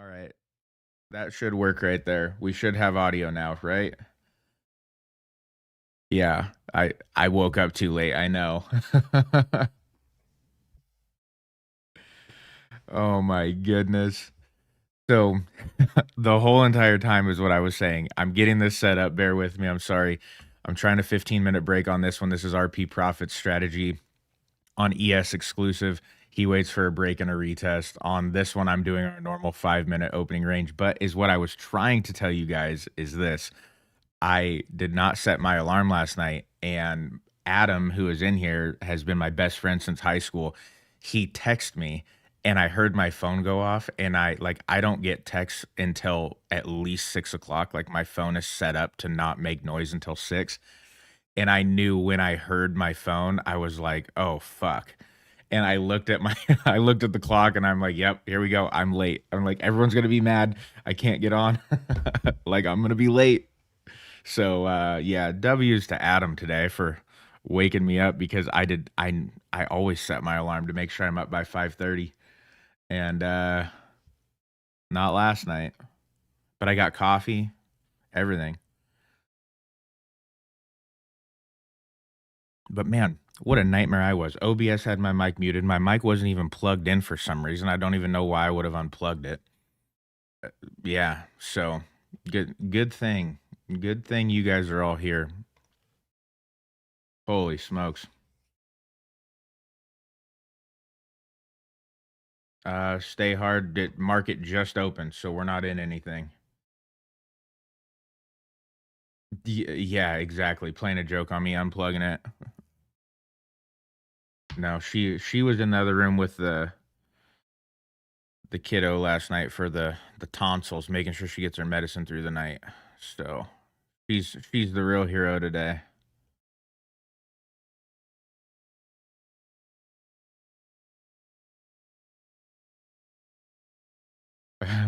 All right. That should work right there. We should have audio now, right? Yeah. I woke up too late, I know. Oh my goodness. So the whole entire time is what I was saying. I'm getting this set up. Bear with me. I'm sorry. I'm trying a 15-minute break on this one. This is RP Profit strategy on ES exclusive. He waits for a break and a retest. On this one, I'm doing our normal 5-minute opening range. But is what I was trying to tell you guys is this. I did not set my alarm last night, and Adam, who is in here, has been my best friend since high school. He texted me, and I heard my phone go off, and I don't get texts until at least 6 o'clock. Like, my phone is set up to not make noise until 6. And I knew when I heard my phone, I was like, oh fuck. And I looked at my I looked at the clock and I'm like, yep, here we go. I'm late. I'm like, everyone's gonna be mad. I can't get on. Like, I'm gonna be late. So yeah, W's to Adam today for waking me up, because I always set my alarm to make sure I'm up by 5:30. And not last night. But I got coffee, everything. But man, what a nightmare I was. OBS had my mic muted. My mic wasn't even plugged in for some reason. I don't even know why I would have unplugged it. Yeah, so good thing. Good thing you guys are all here. Holy smokes. Stay hard. Market just opened, so we're not in anything. Yeah, exactly. Playing a joke on me, unplugging it. No, she was in the other room with the kiddo last night for the tonsils, making sure she gets her medicine through the night. So she's the real hero today.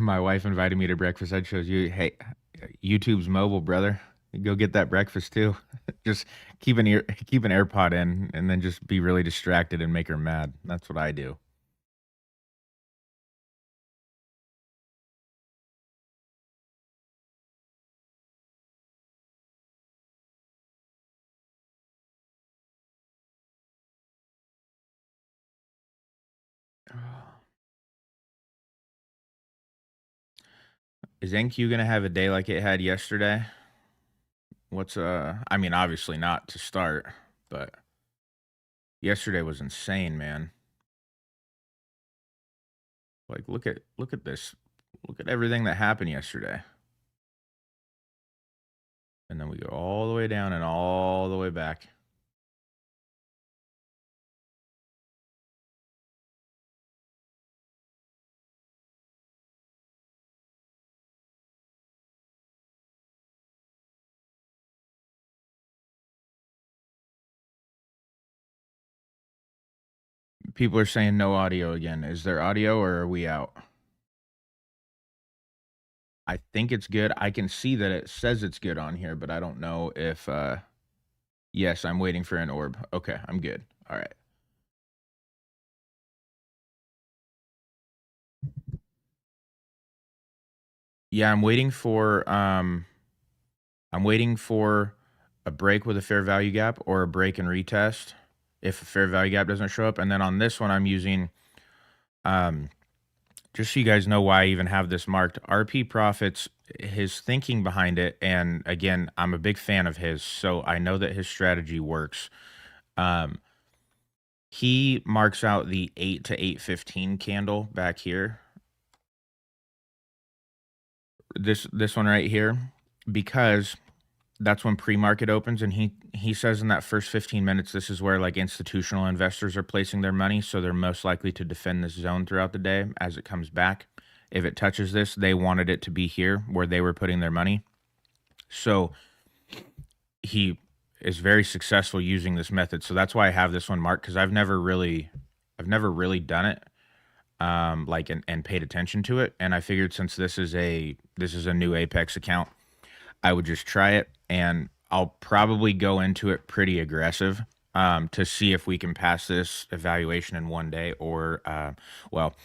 My wife invited me to breakfast. That shows you, hey, YouTube's mobile, brother. Go get that breakfast too. Just keep an AirPod in, and then just be really distracted and make her mad. That's what I do. Is NQ gonna have a day like it had yesterday? What's I mean, obviously not to start, but yesterday was insane, man. Like, look at this. Look at everything that happened yesterday. And then we go all the way down and all the way back. People are saying no audio again. Is there audio, or are we out? I think it's good. I can see that it says it's good on here, but I don't know if yes, I'm waiting for an orb. Okay, I'm good. All right. Yeah, I'm waiting for a break with a fair value gap, or a break and retest if a fair value gap doesn't show up. And then on this one, I'm using um just so you guys know why I even have this marked, RP Profits, his thinking behind it. And again, I'm a big fan of his, so I know that his strategy works. Um, he marks out the 8 to 8:15 candle back here. This one right here, because that's when pre-market opens, and he says in that first 15 minutes, this is where like institutional investors are placing their money, so they're most likely to defend this zone throughout the day as it comes back. If it touches this, they wanted it to be here where they were putting their money. So he is very successful using this method. So that's why I have this one marked, because I've never really done it, like, and paid attention to it. And I figured, since this is a new Apex account, I would just try it, and I'll probably go into it pretty aggressive. to see if we can pass this evaluation in one day or, well,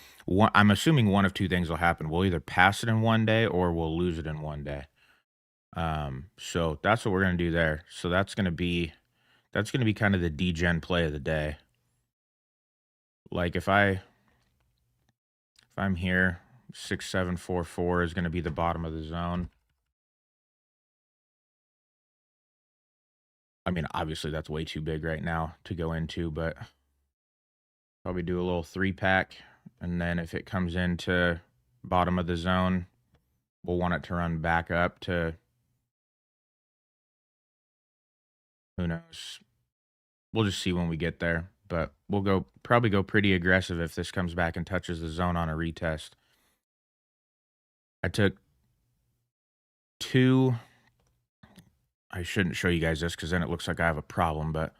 I'm assuming one of two things will happen. We'll either pass it in one day or we'll lose it in one day. So that's what we're gonna do there. So that's gonna be kind of the degen play of the day. Like if I'm here, 6744 is gonna be the bottom of the zone. I mean, obviously that's way too big right now to go into, but probably do a little 3-pack, and then if it comes into bottom of the zone, we'll want it to run back up to, who knows? We'll just see when we get there, but we'll probably go pretty aggressive if this comes back and touches the zone on a retest. I took 2. I shouldn't show you guys this because then it looks like I have a problem, but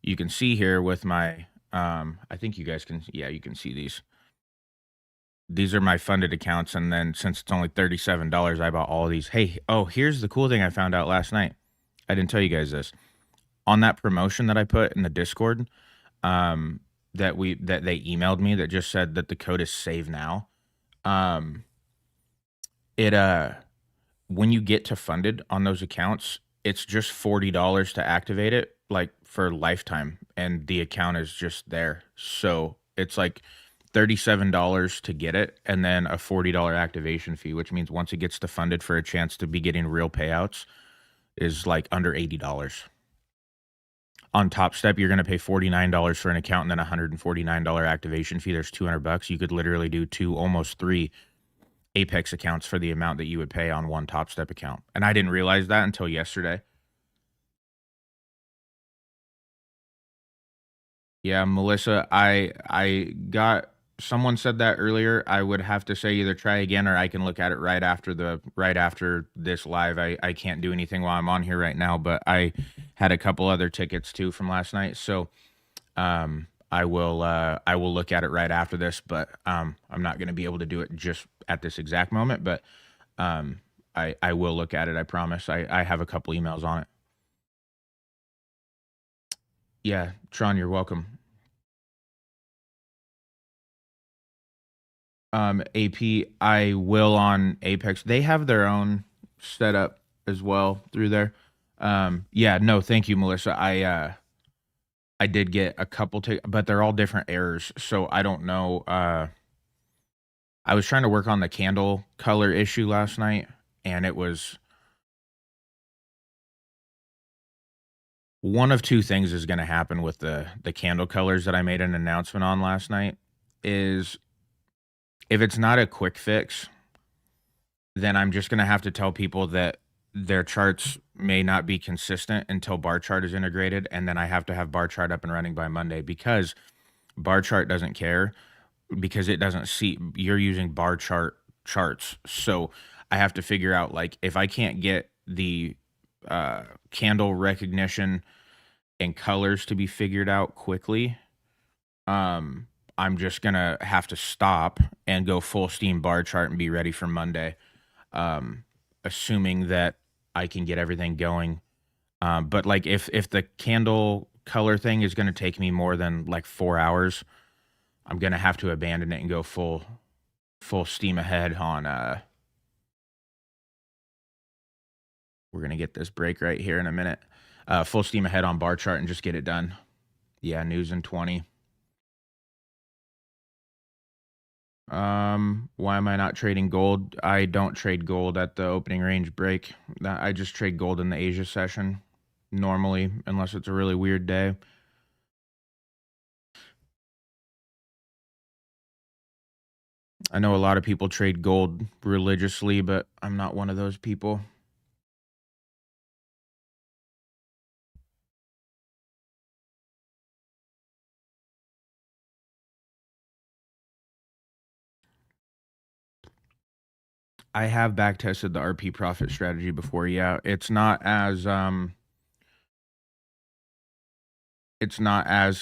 you can see here with my, I think you guys can, yeah, you can see these. These are my funded accounts, and then since it's only $37, I bought all of these. Hey, oh, here's the cool thing I found out last night. I didn't tell you guys this. On that promotion that I put in the Discord, that they emailed me that just said that the code is save now. It when you get to funded on those accounts, it's just $40 to activate it, like for lifetime, and the account is just there. So it's like $37 to get it, and then a $40 activation fee, which means once it gets to funded for a chance to be getting real payouts, is like under $80. On Topstep, you're going to pay $49 for an account and then $149 activation fee. There's $200. You could literally do 2, almost 3 Apex accounts for the amount that you would pay on one Topstep account. And I didn't realize that until yesterday. Yeah, Melissa, I got, someone said that earlier. I would have to say either try again or I can look at it right after this live. I can't do anything while I'm on here right now, but I had a couple other tickets too from last night. So I will look at it right after this, but I'm not going to be able to do it just at this exact moment, but I will look at it. I promise. I have a couple emails on it. Yeah, Tron, you're welcome. AP, I will on Apex. They have their own setup as well through there. Yeah, no, thank you, Melissa. I did get a couple but they're all different errors, so I don't know. I was trying to work on the candle color issue last night, and it was one of two things is going to happen with the candle colors that I made an announcement on last night. Is if it's not a quick fix, then I'm just going to have to tell people that their charts may not be consistent until bar chart is integrated, and then I have to have bar chart up and running by Monday, because bar chart doesn't care, because it doesn't see you're using bar charts. So I have to figure out, like, if I can't get the candle recognition and colors to be figured out quickly, I'm just gonna have to stop and go full steam bar chart and be ready for Monday, assuming that I can get everything going. But like if the candle color thing is gonna take me more than like 4 hours, I'm gonna have to abandon it and go full steam ahead on we're gonna get this break right here in a minute. Full steam ahead on bar chart and just get it done. Yeah, news in 20. Why am I not trading gold? I don't trade gold at the opening range break. I just trade gold in the Asia session normally, unless it's a really weird day. I know a lot of people trade gold religiously, but I'm not one of those people. I have back tested the RP profit strategy before. Yeah, it's not as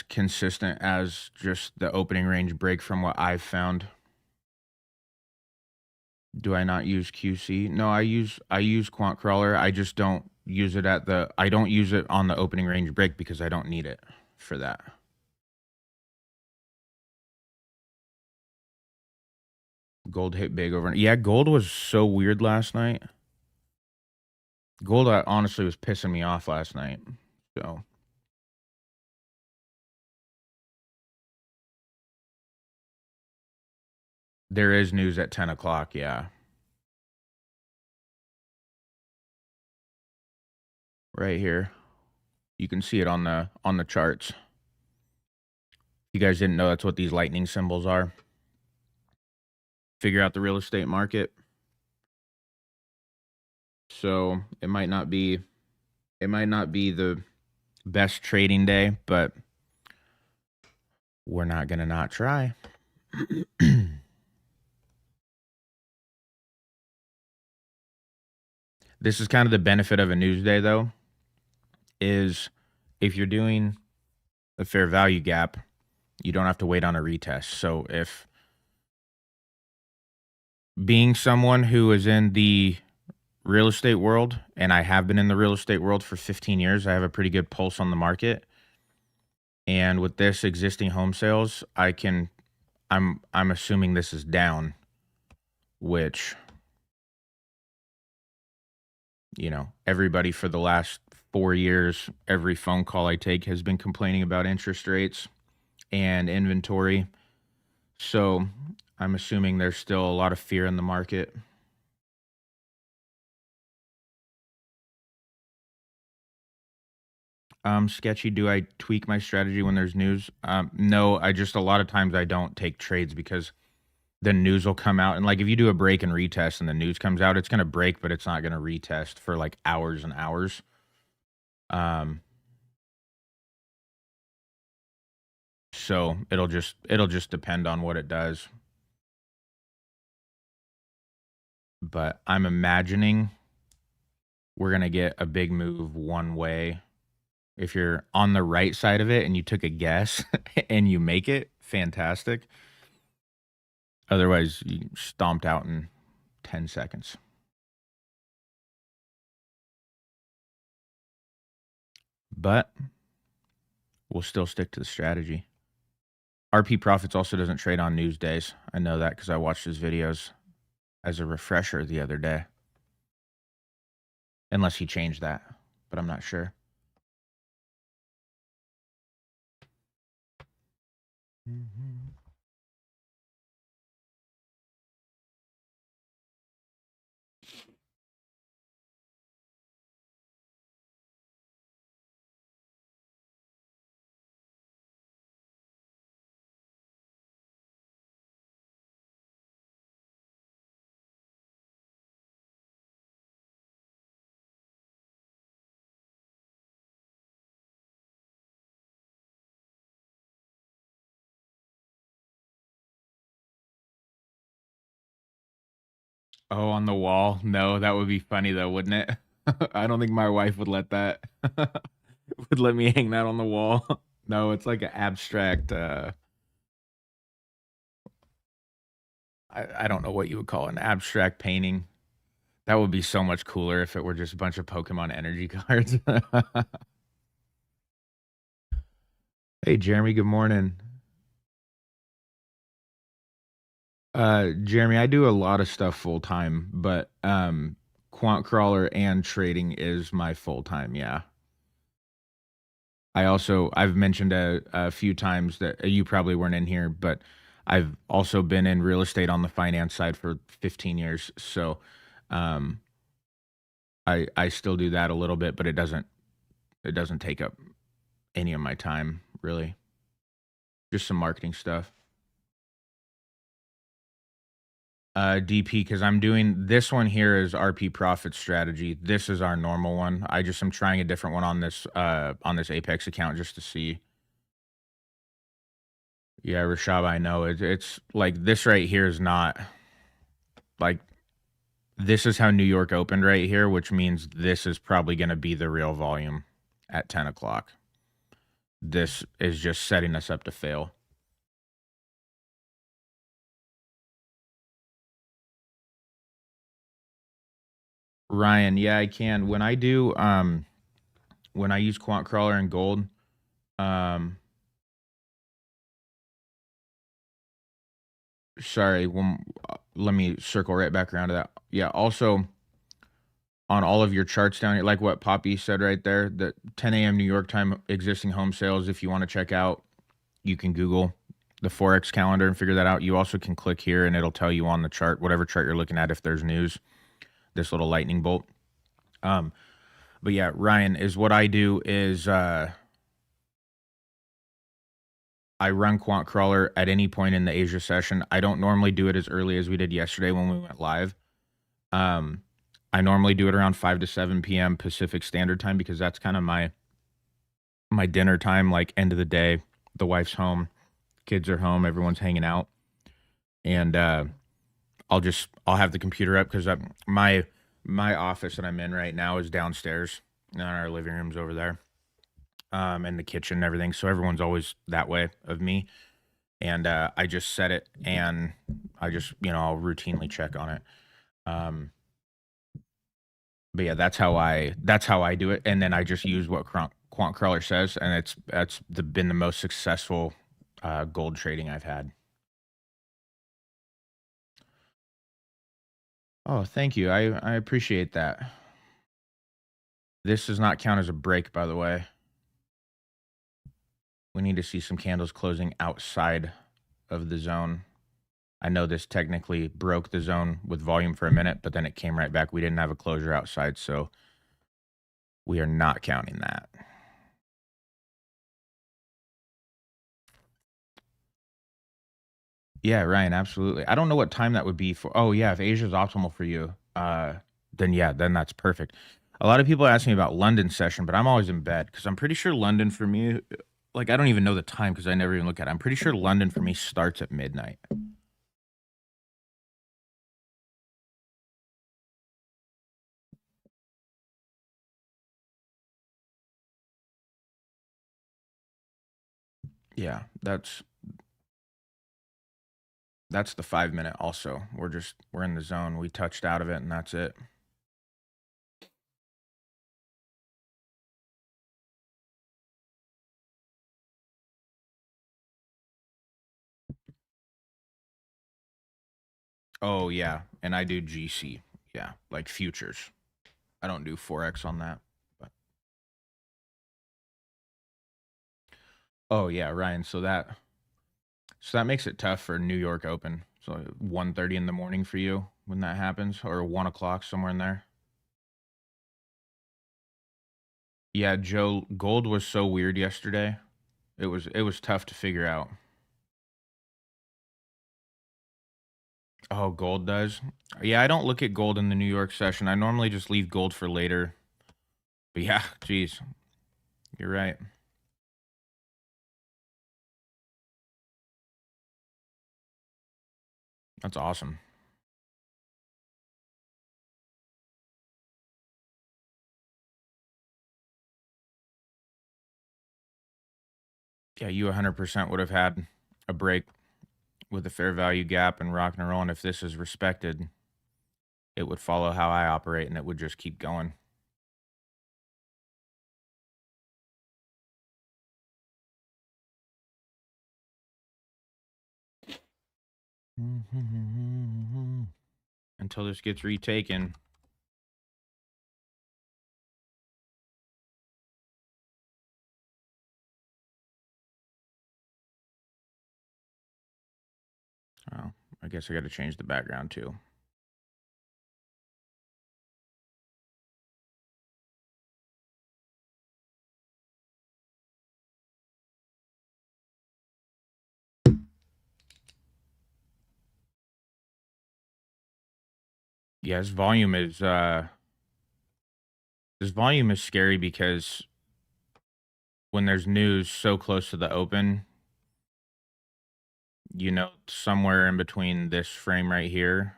consistent as just the opening range break from what I've found. Do I not use QC? No, I use QuantCrawler. I just don't use it I don't use it on the opening range break because I don't need it. for that. Gold hit big over. Yeah, gold was so weird last night. Gold honestly was pissing me off last night. So there is news at 10 o'clock. Yeah. Right here. You can see it on the charts. You guys didn't know that's what these lightning symbols are. Figure out the real estate market. So it might not be the best trading day, but we're not gonna not try. This is kind of the benefit of a news day, though, is if you're doing a fair value gap, you don't have to wait on a retest. So if being someone who is in the real estate world, and I have been in the real estate world for 15 years, I have a pretty good pulse on the market. And with this existing home sales, I'm assuming this is down, which, you know, everybody for the last 4 years, every phone call I take has been complaining about interest rates and inventory. So I'm assuming there's still a lot of fear in the market. Sketchy, do I tweak my strategy when there's news? No, a lot of times I don't take trades because the news will come out. And like if you do a break and retest and the news comes out, it's going to break, but it's not going to retest for like hours and hours. So it'll just depend on what it does. But I'm imagining we're going to get a big move one way. If you're on the right side of it and you took a guess and you make it, fantastic. Otherwise, you stomped out in 10 seconds. But we'll still stick to the strategy. RP Profits also doesn't trade on news days. I know that because I watched his videos as a refresher the other day. Unless he changed that, but I'm not sure. Oh, on the wall? No, that would be funny though, wouldn't it? I don't think my wife would let that would let me hang that on the wall. No, it's like an abstract I don't know what you would call an abstract painting. That would be so much cooler if it were just a bunch of Pokemon energy cards. Hey Jeremy, good morning. Jeremy, I do a lot of stuff full time, but QuantCrawler and trading is my full time, yeah. I've mentioned a few times that you probably weren't in here, but I've also been in real estate on the finance side for 15 years. So um, I still do that a little bit, but it doesn't take up any of my time really. Just some marketing stuff. DP, because I'm doing this one here is RP profit strategy. This is our normal one. I just am trying a different one on this Apex account just to see. Yeah, Rashab, I know it's like this right here is not like this is how New York opened right here, which means this is probably going to be the real volume at 10 o'clock. This is just setting us up to fail. Ryan, yeah, I can. When I use QuantCrawler and gold, Um, sorry, let me circle right back around to that. Yeah, also on all of your charts down here, like what Poppy said right there, the 10 a.m. New York time existing home sales, if you want to check out, you can Google the Forex calendar and figure that out. You also can click here and it'll tell you on the chart, whatever chart you're looking at, if there's news, this little lightning bolt. But yeah, Ryan, is what I do is I run QuantCrawler at any point in the Asia session. I don't normally do it as early as we did yesterday when we went live. Um, I normally do it around 5 to 7 p.m. Pacific Standard Time because that's kind of my dinner time, like end of the day. The wife's home, kids are home, everyone's hanging out, and I'll have the computer up because my office that I'm in right now is downstairs, and our living room's over there, and the kitchen and everything. So everyone's always that way of me, and I just set it, and I just I'll routinely check on it. Um, but yeah, that's how I do it, and then I just use what QuantCrawler says, and been the most successful gold trading I've had. Oh, thank you. I appreciate that. This does not count as a break, by the way. We need to see some candles closing outside of the zone. I know this technically broke the zone with volume for a minute, but then it came right back. We didn't have a closure outside, so we are not counting that. Yeah, Ryan, absolutely. I don't know what time that would be for. Oh, yeah, if Asia's optimal for you, then yeah, then that's perfect. A lot of people ask me about London session, but I'm always in bed because I'm pretty sure London for me, like I don't even know the time because I never even look at it. I'm pretty sure London for me starts at midnight. Yeah, that's the 5 minute also. We're in the zone. We touched out of it and that's it. Oh yeah, and I do GC. Yeah, like futures. I don't do forex on that. But oh yeah, Ryan. So that makes it tough for New York Open. So 1:30 in the morning for you when that happens, or 1 o'clock somewhere in there. Yeah, Joe, gold was so weird yesterday. It was tough to figure out. Oh, gold does. Yeah, I don't look at gold in the New York session. I normally just leave gold for later. But yeah, geez, you're right. That's awesome. Yeah, you 100% would have had a break with a fair value gap and rock and roll. And if this is respected, it would follow how I operate and it would just keep going. Until this gets retaken. Oh, I guess I got to change the background too. Yeah, this volume is scary because when there's news so close to the open, somewhere in between this frame right here,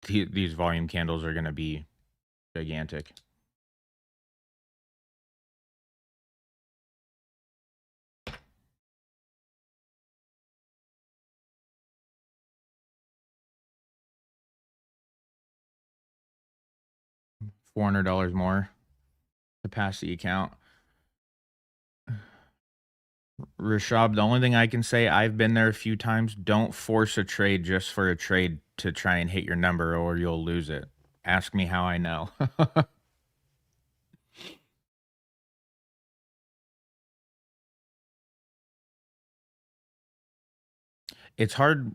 these volume candles are going to be gigantic. $400 more to pass the account. Rashab, the only thing I can say, I've been there a few times. Don't force a trade just for a trade to try and hit your number or you'll lose it. Ask me how I know. It's hard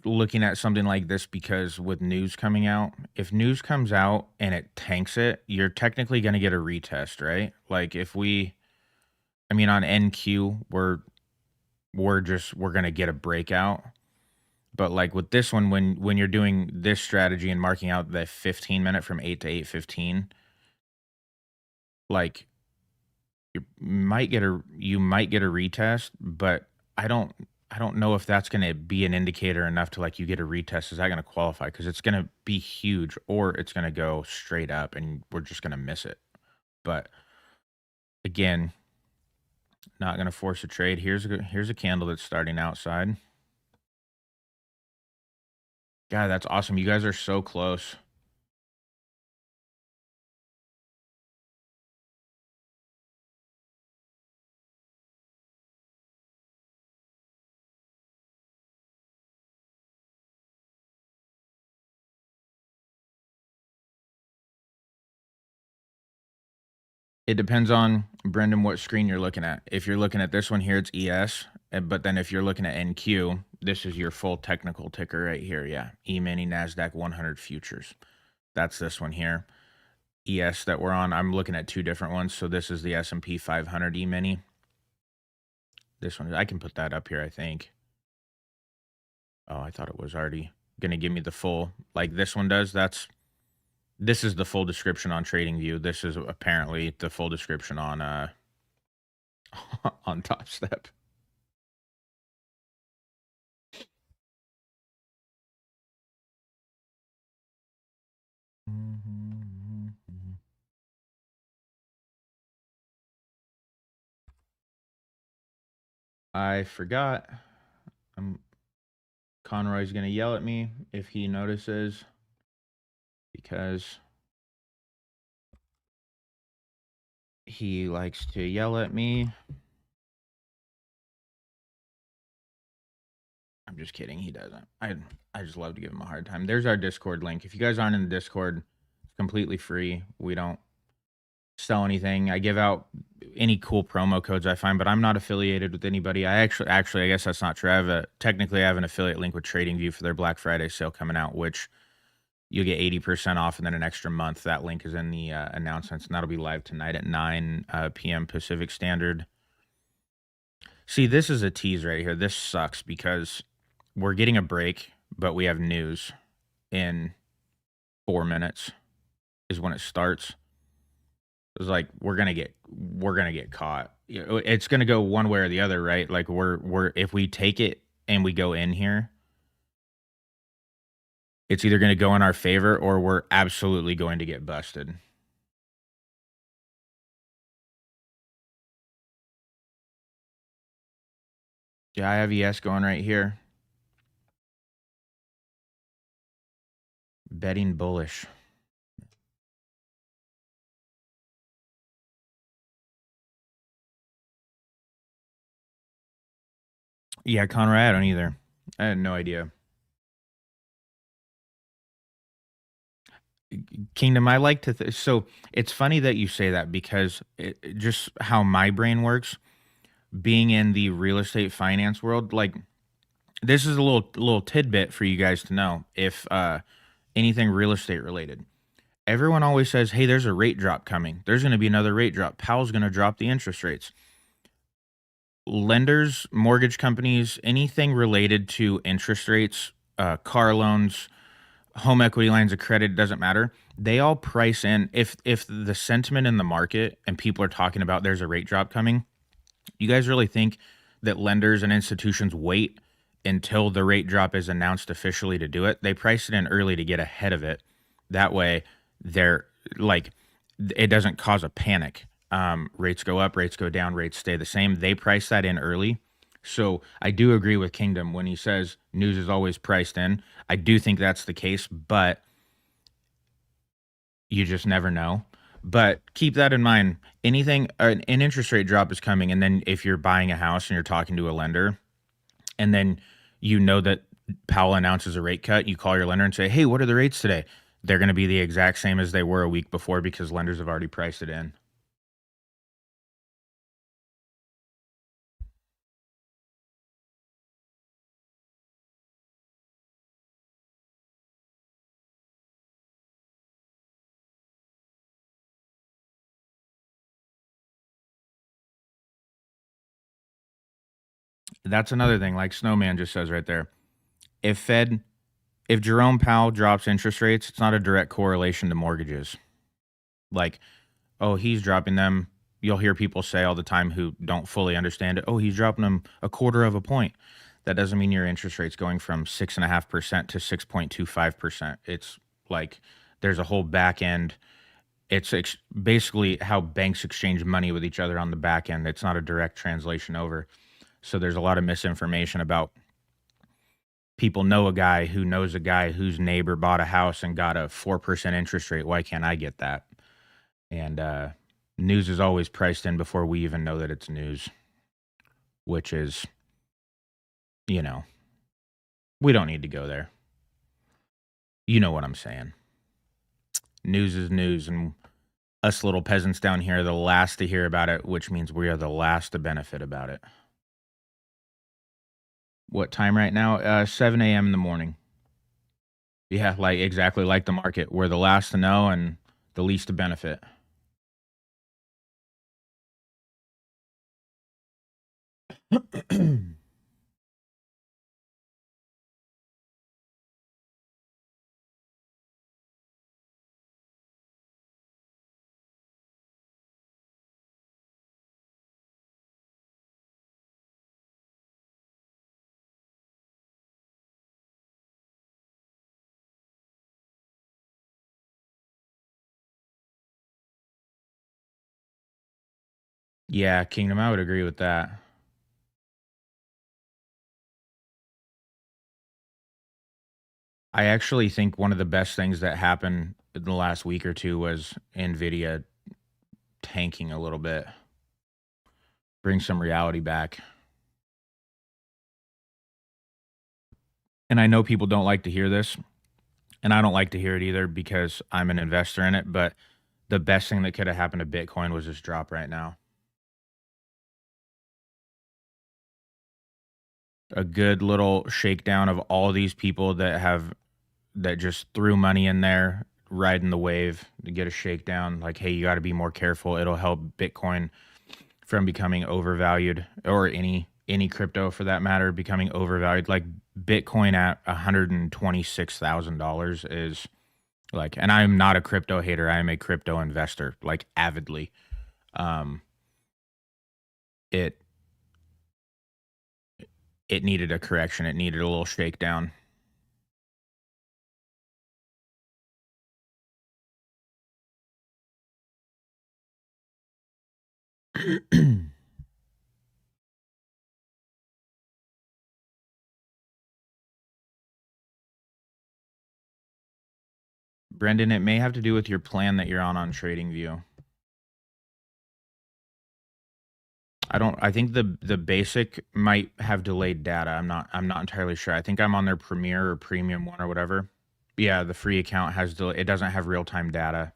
looking at something like this because with news coming out, if news comes out and it tanks it, you're technically going to get a retest, right? Like if we, I mean, on NQ, we're going to get a breakout. But like with this one, when you're doing this strategy and marking out the 15 minute from 8 to 8:15, like you might get a retest, but I don't I don't know if that's going to be an indicator enough to like you get a retest. Is that going to qualify? Because it's going to be huge, or it's going to go straight up, and we're just going to miss it. But again, not going to force a trade. Here's a candle that's starting outside. God, that's awesome. You guys are so close. It depends on, Brendan, what screen you're looking at. If you're looking at this one here, it's ES. But then if you're looking at NQ, this is your full technical ticker right here. Yeah. E-mini NASDAQ 100 futures. That's this one here. ES that we're on. I'm looking at two different ones. So this is the S&P 500 E-mini. This one, I can put that up here, I think. Oh, I thought it was already going to give me the full, like this one does. This is the full description on TradingView. This is apparently the full description on on Topstep. I forgot. Conroy's gonna yell at me if he notices because he likes to yell at me. I'm just kidding. He doesn't. I just love to give him a hard time. There's our Discord link. If you guys aren't in the Discord, it's completely free. We don't sell anything. I give out any cool promo codes I find, but I'm not affiliated with anybody. I actually, I guess that's not true. Technically I have an affiliate link with TradingView for their Black Friday sale coming out, which you'll get 80% off and then an extra month. That link is in the announcements, and that'll be live tonight at 9 p.m. Pacific Standard. See, this is a tease right here. This sucks because we're getting a break, but we have news in 4 minutes is when it starts. It's like we're gonna get caught. It's gonna go one way or the other, right? Like we're if we take it and we go in here, it's either gonna go in our favor or we're absolutely going to get busted. Yeah, I have ES going right here. Betting bullish. Yeah, Conrad, I don't either. I had no idea. Kingdom, I like to so it's funny that you say that because just how my brain works, being in the real estate finance world, like this is a little tidbit for you guys to know if anything real estate related. Everyone always says, "Hey, there's a rate drop coming. There's going to be another rate drop. Powell's going to drop the interest rates." Lenders, mortgage companies, anything related to interest rates, car loans, home equity lines of credit, doesn't matter. They all price in if the sentiment in the market and people are talking about there's a rate drop coming. You guys really think that lenders and institutions wait until the rate drop is announced officially to do it? They price it in early to get ahead of it. That way, they're like, it doesn't cause a panic. Rates go up, rates go down, rates stay the same. They price that in early. So I do agree with Kingdom when he says news is always priced in. I do think that's the case, but you just never know. But keep that in mind. Anything, an interest rate drop is coming. And then if you're buying a house and you're talking to a lender, and then you know that Powell announces a rate cut, you call your lender and say, hey, what are the rates today? They're going to be the exact same as they were a week before because lenders have already priced it in. That's another thing, like Snowman just says right there. If if Jerome Powell drops interest rates, it's not a direct correlation to mortgages. Like, oh, he's dropping them. You'll hear people say all the time who don't fully understand it. Oh, he's dropping them a quarter of a point. That doesn't mean your interest rate's going from 6.5% to 6.25%. It's like there's a whole back end. It's basically how banks exchange money with each other on the back end. It's not a direct translation over. So there's a lot of misinformation about people know a guy who knows a guy whose neighbor bought a house and got a 4% interest rate. Why can't I get that? And news is always priced in before we even know that it's news, which is, you know, we don't need to go there. You know what I'm saying. News is news, and us little peasants down here are the last to hear about it, which means we are the last to benefit about it. What time right now? 7 a.m. in the morning. Yeah, like exactly like the market. We're the last to know and the least to benefit. Yeah, Kingdom, I would agree with that. I actually think one of the best things that happened in the last week or two was Nvidia tanking a little bit, bring some reality back. And I know people don't like to hear this, and I don't like to hear it either because I'm an investor in it, but the best thing that could have happened to Bitcoin was this drop right now. A good little shakedown of all these people that just threw money in there, riding the wave to get a shakedown. Like, hey, you got to be more careful. It'll help Bitcoin from becoming overvalued, or any crypto for that matter becoming overvalued. Like Bitcoin at $126,000 is like, and I'm not a crypto hater. I am a crypto investor, like avidly. Um, it it needed a correction. It needed a little shakedown. Brendan, it may have to do with your plan that you're on TradingView. I think the basic might have delayed data. I'm not entirely sure. I think I'm on their Premier or Premium one or whatever. Yeah, the free account has it doesn't have real-time data.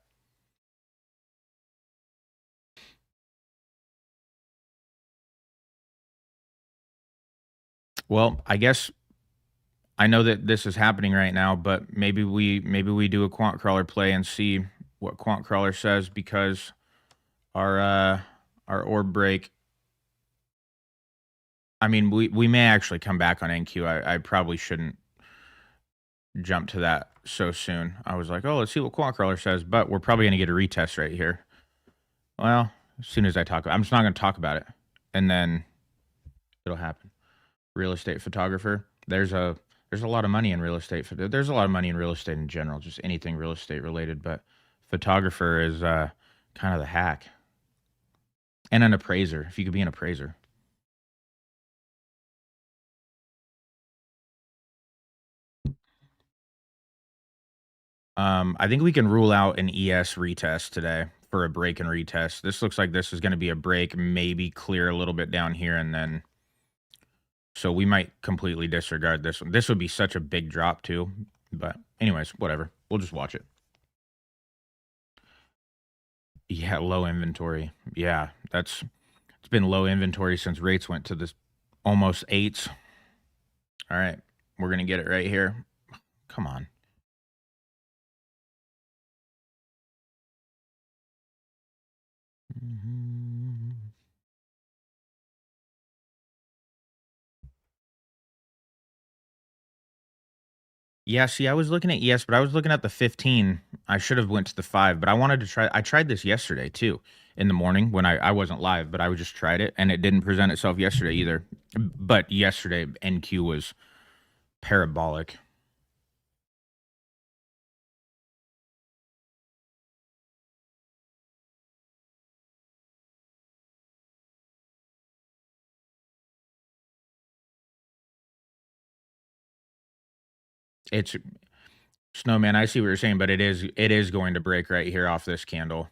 Well, I guess I know that this is happening right now, but maybe we do a QuantCrawler play and see what QuantCrawler says because our our orb break. I mean, we may actually come back on NQ. I probably shouldn't jump to that so soon. I was like, oh, let's see what QuantCrawler says, but we're probably going to get a retest right here. Well, as soon as I talk, I'm just not going to talk about it, and then it'll happen. Real estate photographer. There's a lot of money in real estate. There's a lot of money in real estate in general, just anything real estate related. But photographer is kind of the hack, and an appraiser. If you could be an appraiser. I think we can rule out an ES retest today for a break and retest. This looks like this is going to be a break, maybe clear a little bit down here, and then so we might completely disregard this one. This would be such a big drop too. But anyways, whatever. We'll just watch it. Yeah, low inventory. Yeah, it's been low inventory since rates went to this almost eights. All right, we're gonna get it right here. Come on. Yeah, see, I was looking at yes, but I was looking at the 15. I should have went to the 5, but I wanted to try I tried this yesterday too in the morning when I wasn't live, but I just tried it and it didn't present itself yesterday either. But yesterday NQ was parabolic. It's Snowman, I see what you're saying, but it is going to break right here off this candle.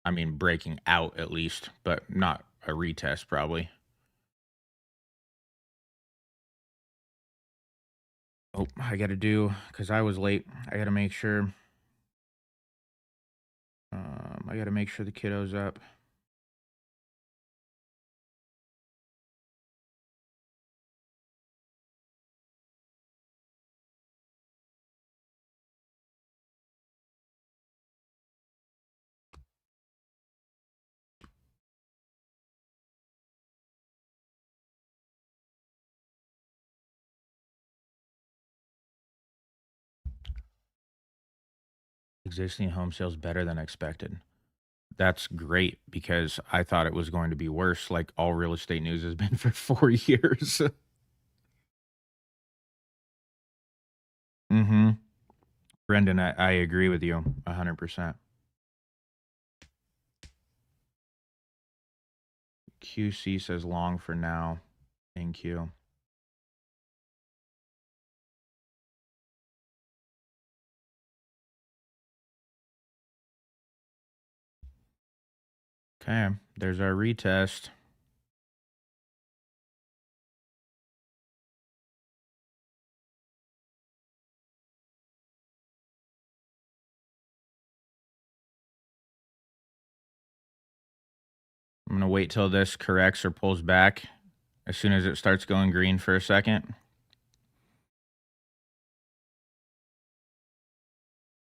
I mean, breaking out at least, but not a retest probably. Oh, I got to do because I was late. I got to make sure. I got to make sure the kiddo's up. Existing home sales better than expected. That's great because I thought it was going to be worse, like all real estate news has been for 4 years. Mm-hmm. Brendan, I agree with you 100%. QC says long for now. Thank you. Okay, there's our retest. I'm going to wait till this corrects or pulls back as soon as it starts going green for a second.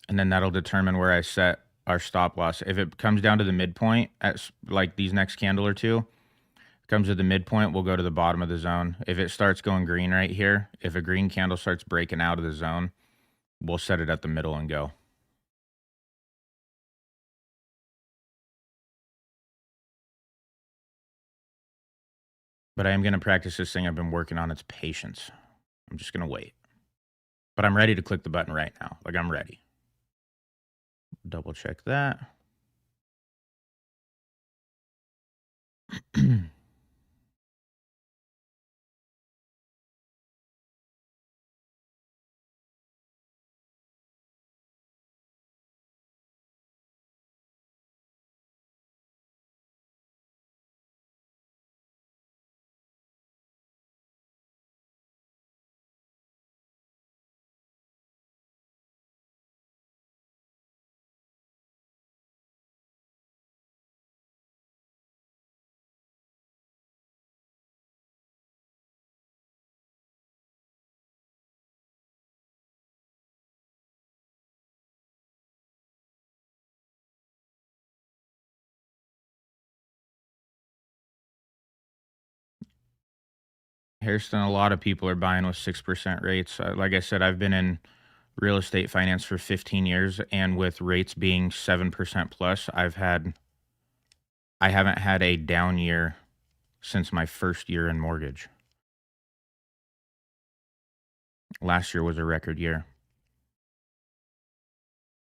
And then that'll determine where I set our stop loss. If it comes down to the midpoint at like these next candle or two, comes to the midpoint, we'll go to the bottom of the zone. If it starts going green right here, if a green candle starts breaking out of the zone, we'll set it at the middle and go. But I am going to practice this thing I've been working on. It's patience. I'm just going to wait. But I'm ready to click the button right now. Like I'm ready. Double check that. Harrison, a lot of people are buying with 6% rates. Like I said, I've been in real estate finance for 15 years, and with rates being 7% plus, I haven't had a down year since my first year in mortgage. Last year was a record year.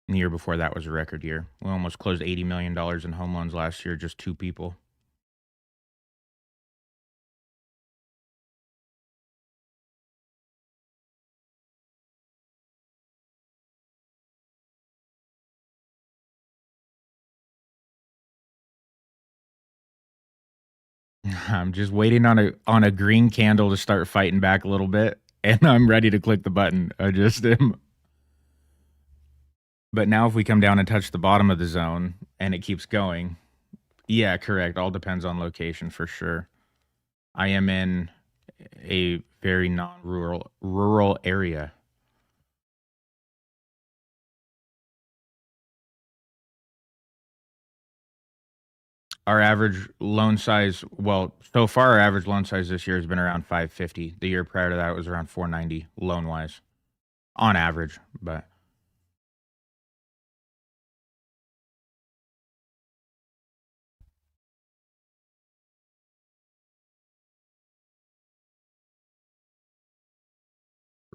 The year before that was a record year. We almost closed $80 million in home loans last year, just two people. I'm just waiting on a green candle to start fighting back a little bit, and I'm ready to click the button. I just am. But now if we come down and touch the bottom of the zone and it keeps going, yeah, correct. All depends on location for sure. I am in a very rural area. Our average loan size, well, so far our average loan size this year has been around 550. The year prior to that it was around 490 loan wise on average, but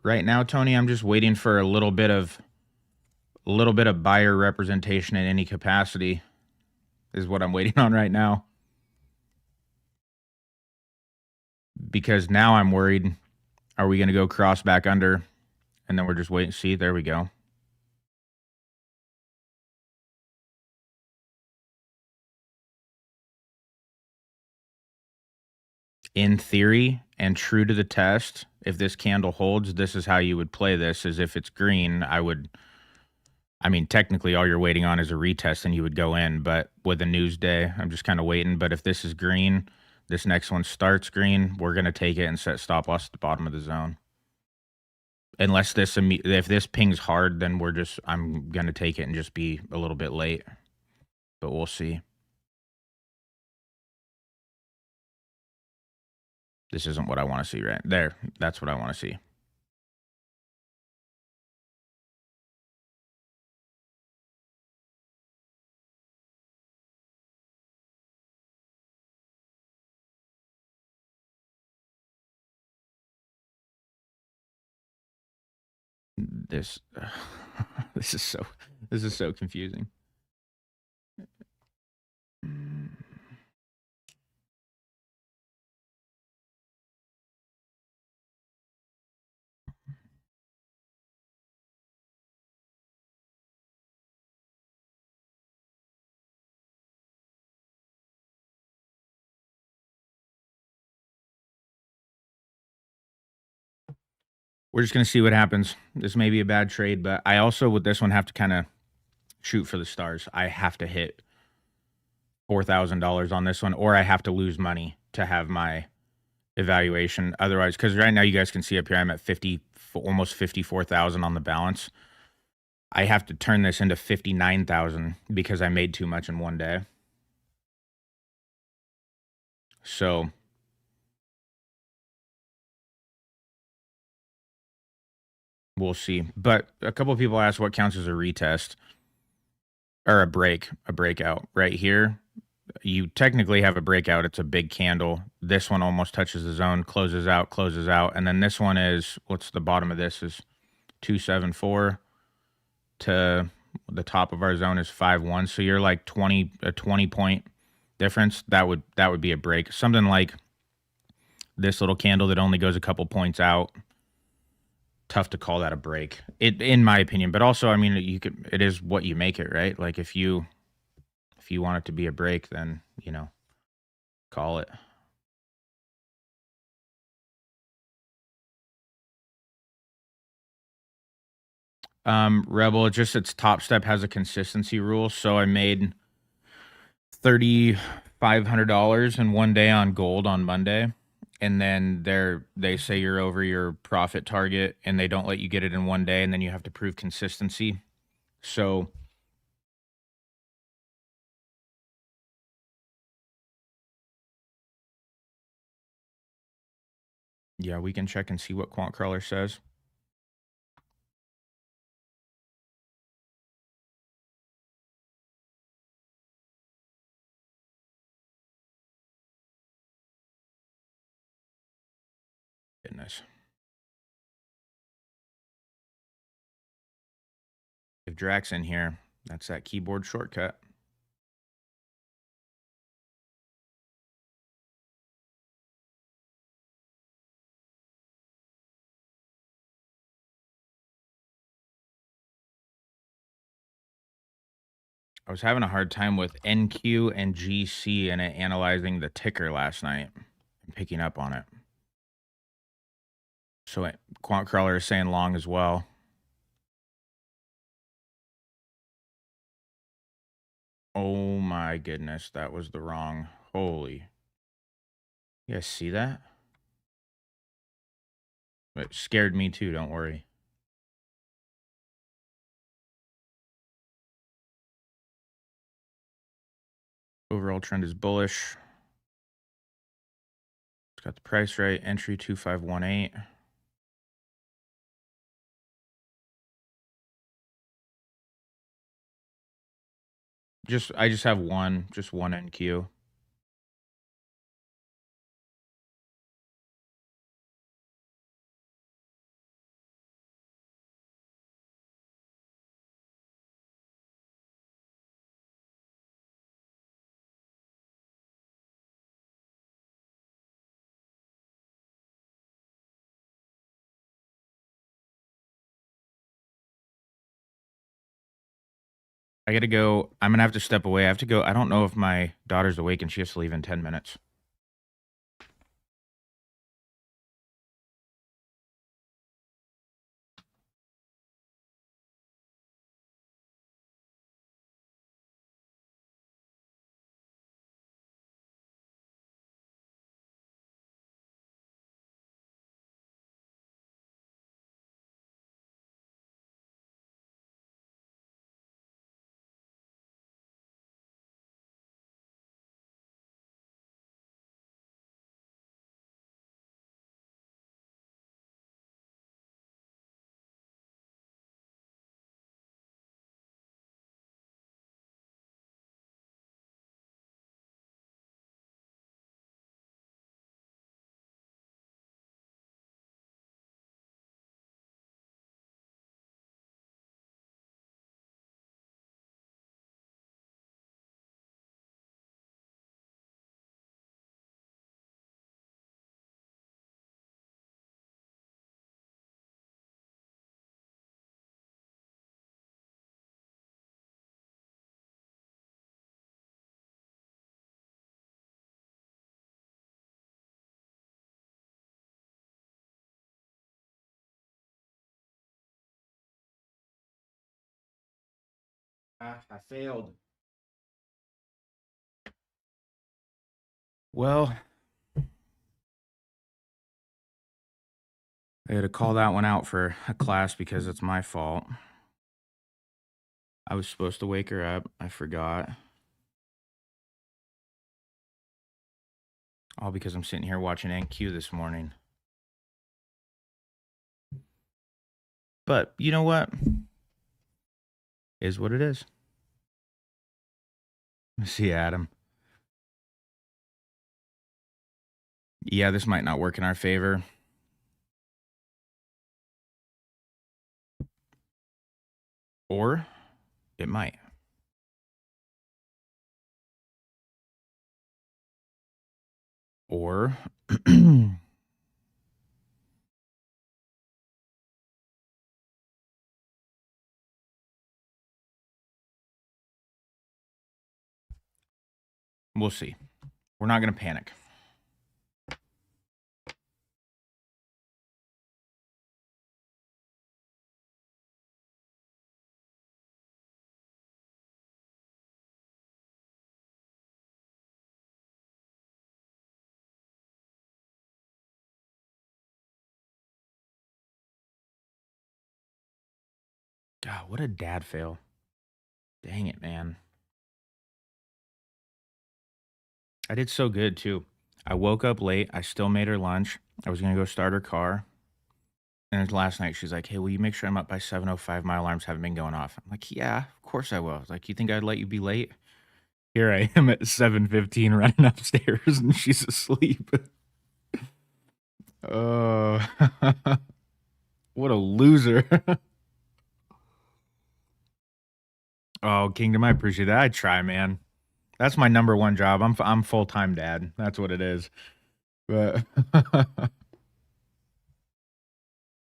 right now, Tony, I'm just waiting for a little bit of buyer representation in any capacity is what I'm waiting on right now. Because now I'm worried, are we going to go cross back under? And then we're just waiting. See, there we go. In theory and true to the test, if this candle holds, this is how you would play this. Is if it's green, I mean, technically all you're waiting on is a retest and you would go in, but with a news day, I'm just kind of waiting. But if this is green, this next one starts green, we're going to take it and set stop loss at the bottom of the zone. Unless if this pings hard, then I'm going to take it and just be a little bit late, but we'll see. This isn't what I want to see right there. That's what I want to see. This, this is so confusing. We're just going to see what happens. This may be a bad trade, but I also, with this one, have to kind of shoot for the stars. I have to hit $4,000 on this one, or I have to lose money to have my evaluation. Otherwise, because right now you guys can see up here, I'm at almost 54,000 on the balance. I have to turn this into 59,000 because I made too much in one day. So we'll see. But a couple of people asked what counts as a retest or a breakout. Right here, you technically have a breakout. It's a big candle. This one almost touches the zone, closes out. And then this one is, what's the bottom of this is 274 to the top of our zone is 5-1. So you're like a 20 point difference. That would be a break. Something like this little candle that only goes a couple points out. Tough to call that a break, in my opinion. But also, I mean, it is what you make it, right? Like if you want it to be a break, then call it. Rebel, it's Topstep has a consistency rule, so I made $3,500 in one day on gold on Monday, and then they say you're over your profit target, and they don't let you get it in one day, and then you have to prove consistency. So yeah, we can check and see what QuantCrawler says. Goodness. If Drax in here, that's that keyboard shortcut. I was having a hard time with NQ and GC and analyzing the ticker last night and picking up on it. So QuantCrawler is saying long as well. Oh my goodness, that was the wrong. Holy. You guys see that? It scared me too, don't worry. Overall trend is bullish. It's got the price right. Entry 2518. I just have one NQ. I gotta go. I'm gonna have to step away. I have to go. I don't know if my daughter's awake and she has to leave in 10 minutes. I failed. Well, I had to call that one out for a class because it's my fault. I was supposed to wake her up. I forgot. All because I'm sitting here watching NQ this morning. But you know what? Is what it is. See, Adam. Yeah, this might not work in our favor. Or it might. Or we'll see. We're not going to panic. God, what a dad fail. Dang it, man. I did so good, too. I woke up late. I still made her lunch. I was going to go start her car. And last night, she's like, hey, will you make sure I'm up by 7:05? My alarms haven't been going off. I'm like, yeah, of course I will. I was like, you think I'd let you be late? Here I am at 7:15 running upstairs, and she's asleep. Oh, what a loser. Oh, Kingdom, I appreciate that. I try, man. That's my number one job. I'm full-time dad. That's what it is. But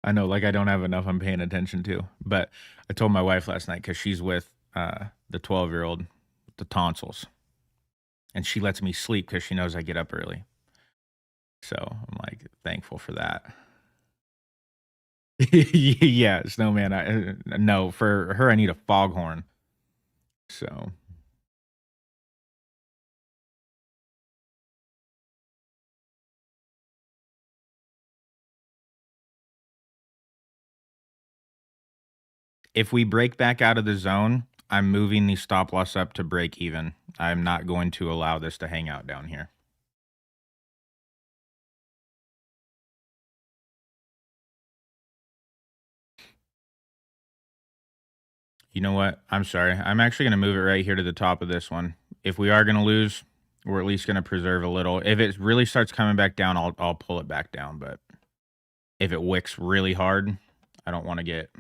I know, like, I don't have enough I'm paying attention to. But I told my wife last night because she's with the 12-year-old. the tonsils. And she lets me sleep because she knows I get up early. So I'm like thankful for that. Yeah, snowman. No, for her, I need a foghorn. So if we break back out of the zone, I'm moving the stop loss up to break even. I'm not going to allow this to hang out down here. You know what? I'm sorry. I'm actually going to move it right here to the top of this one. If we are going to lose, we're at least going to preserve a little. If it really starts coming back down, I'll pull it back down. But if it wicks really hard, I don't want to get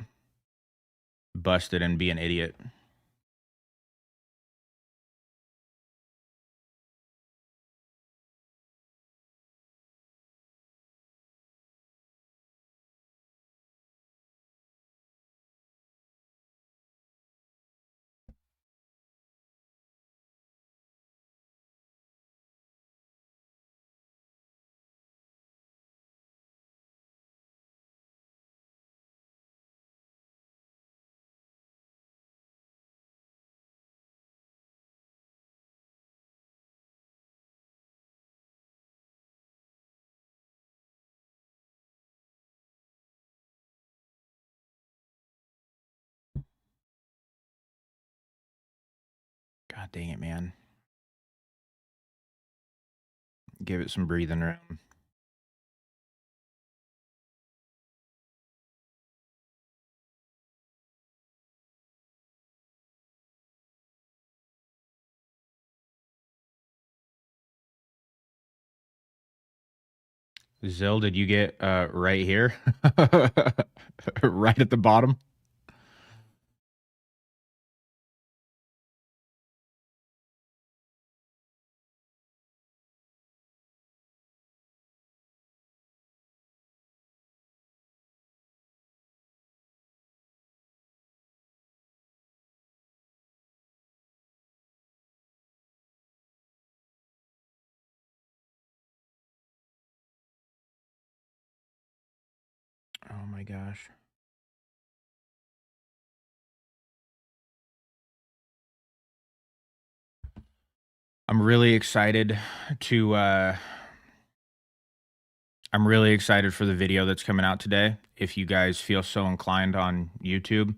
busted and be an idiot. God dang it, man. Give it some breathing room. Zill, did you get right here? Right at the bottom? Oh my gosh. I'm really excited to I'm really excited for the video that's coming out today. If you guys feel so inclined on YouTube,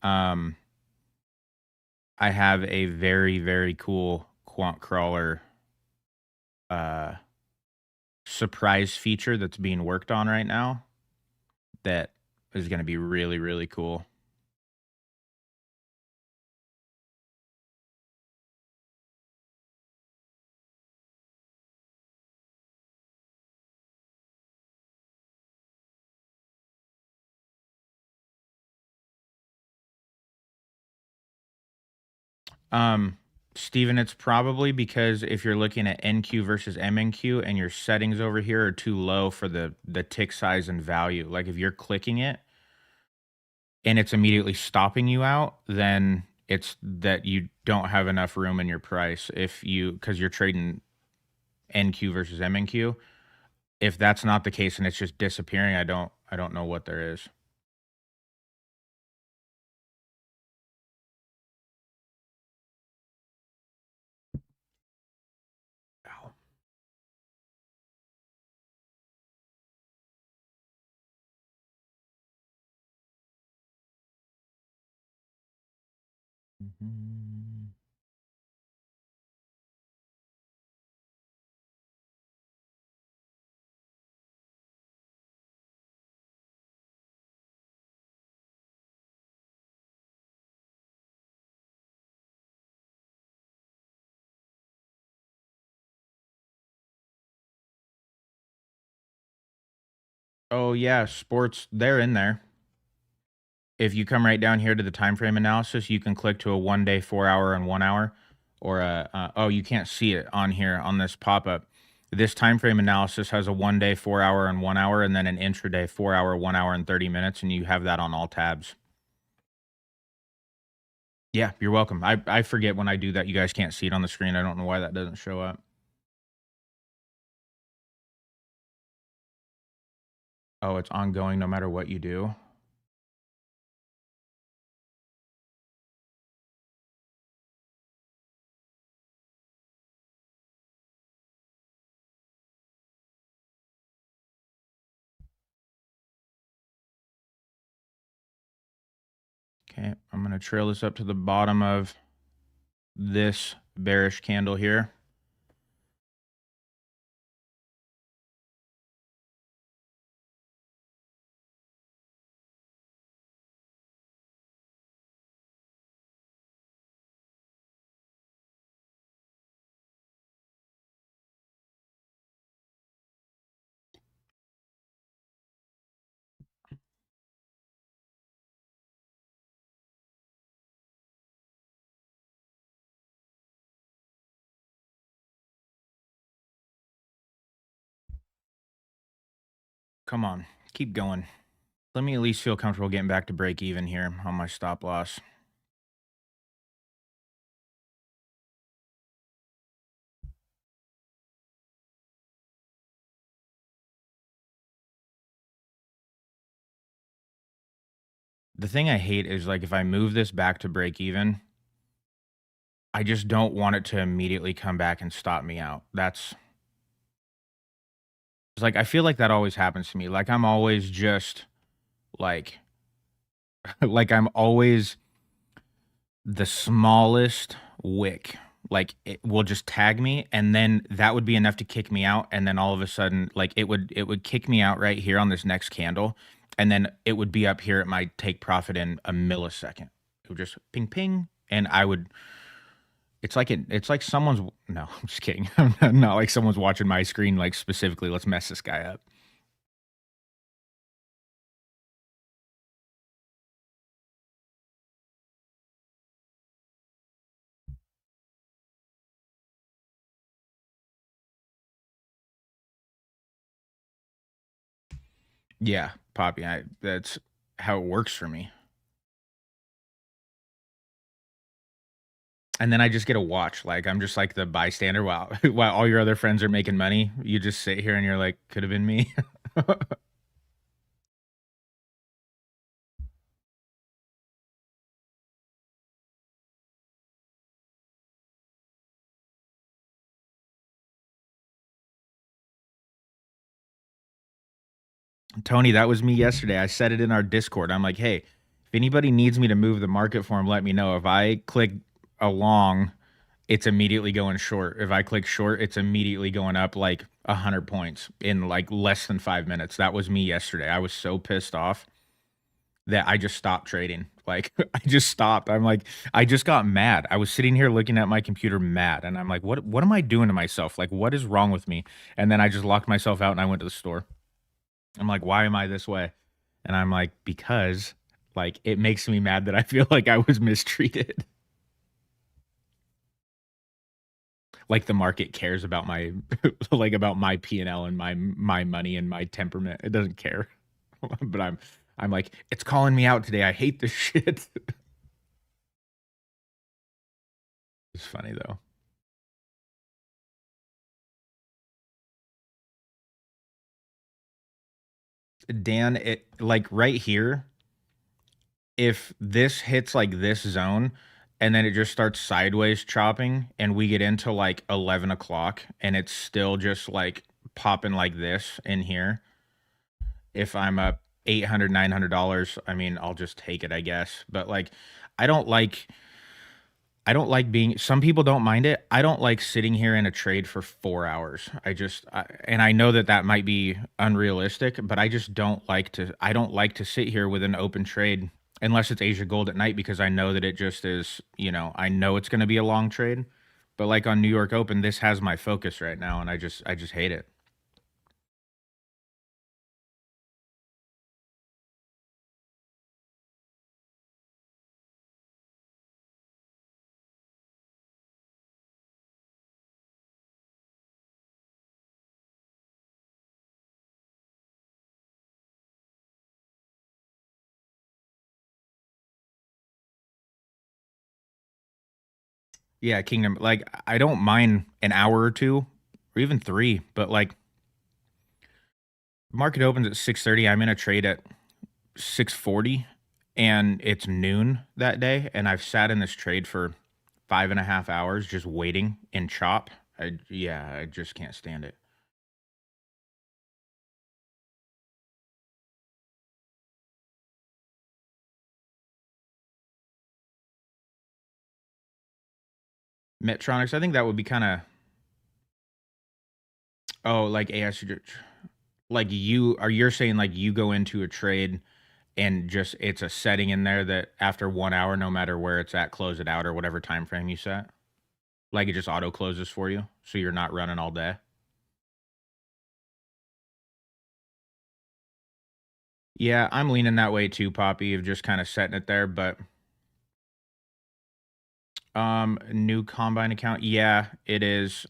um, I have a very, very cool QuantCrawler uh, surprise feature that's being worked on right now that is going to be really, really cool. Um, Steven, it's probably because if you're looking at NQ versus MNQ and your settings over here are too low for the tick size and value. Like if you're clicking it and it's immediately stopping you out, then it's that you don't have enough room in your price. If you because you're trading NQ versus MNQ. If that's not the case and it's just disappearing, I don't know what there is. Ow. Mhm. Oh yeah, sports, they're in there. If you come right down here to the time frame analysis, you can click to a 1 day, 4 hour, and 1 hour, or oh, you can't see it on here on this pop up. This time frame analysis has a 1 day, 4 hour, and 1 hour, and then an intraday 4 hour, 1 hour, and 30 minutes, and you have that on all tabs. Yeah, you're welcome. I forget when I do that, you guys can't see it on the screen. I don't know why that doesn't show up. Oh, it's ongoing no matter what you do. Okay, I'm gonna trail this up to the bottom of this bearish candle here. Come on, keep going. Let me at least feel comfortable getting back to break even here on my stop loss. The thing I hate is like if I move this back to break even, I just don't want it to immediately come back and stop me out. That's it's like I feel like that always happens to me. Like I'm always just like like I'm always the smallest wick. Like it will just tag me and then that would be enough to kick me out and then all of a sudden like it would kick me out right here on this next candle and then it would be up here at my take profit in a millisecond. It would just ping ping and I would it's like someone's no, I'm just kidding. Not like someone's watching my screen like specifically, let's mess this guy up. Yeah, Poppy, that's how it works for me. And then I just get to watch, like, I'm just like the bystander while while all your other friends are making money, you just sit here and you're like, "Could have been me." Tony, that was me yesterday. I said it in our Discord. I'm like, "Hey, if anybody needs me to move the market for them, let me know. If I click a long, it's immediately going short. If I click short, it's immediately going up like 100 points in like less than 5 minutes." That was me yesterday. I was so pissed off that I just stopped trading. Like I just stopped. I'm like, I just got mad. I was sitting here looking at my computer mad and I'm like, what am I doing to myself? Like, what is wrong with me? And then I just locked myself out and I went to the store. I'm like, why am I this way? And I'm like, because like it makes me mad that I feel like I was mistreated. Like the market cares about my like about my P&L and my money and my temperament. It doesn't care. But I'm like, it's calling me out today. I hate this shit. It's funny though. Dan, it like right here, if this hits like this zone and then it just starts sideways chopping and we get into like 11 o'clock and it's still just like popping like this in here, if I'm up 800, $900, I mean, I'll just take it, I guess. But like, I don't like I don't like being some people don't mind it. I don't like sitting here in a trade for 4 hours. And I know that that might be unrealistic, but I don't like to sit here with an open trade unless it's Asia Gold at night because I know that it just is, I know it's going to be a long trade. But like on New York Open, this has my focus right now and I just hate it. Yeah, Kingdom. Like, I don't mind an hour or two, or even 3, but like, market opens at 6:30. I'm in a trade at 6:40, and it's noon that day, and I've sat in this trade for 5.5 hours just waiting in chop. Yeah, I just can't stand it. Metronics, I think that would be kind of, oh, like AS, like you're saying like you go into a trade and just it's a setting in there that after 1 hour, no matter where it's at, close it out or whatever time frame you set. Like it just auto closes for you, so you're not running all day. Yeah, I'm leaning that way too, Poppy, of just kind of setting it there. But new combine account, yeah, it is.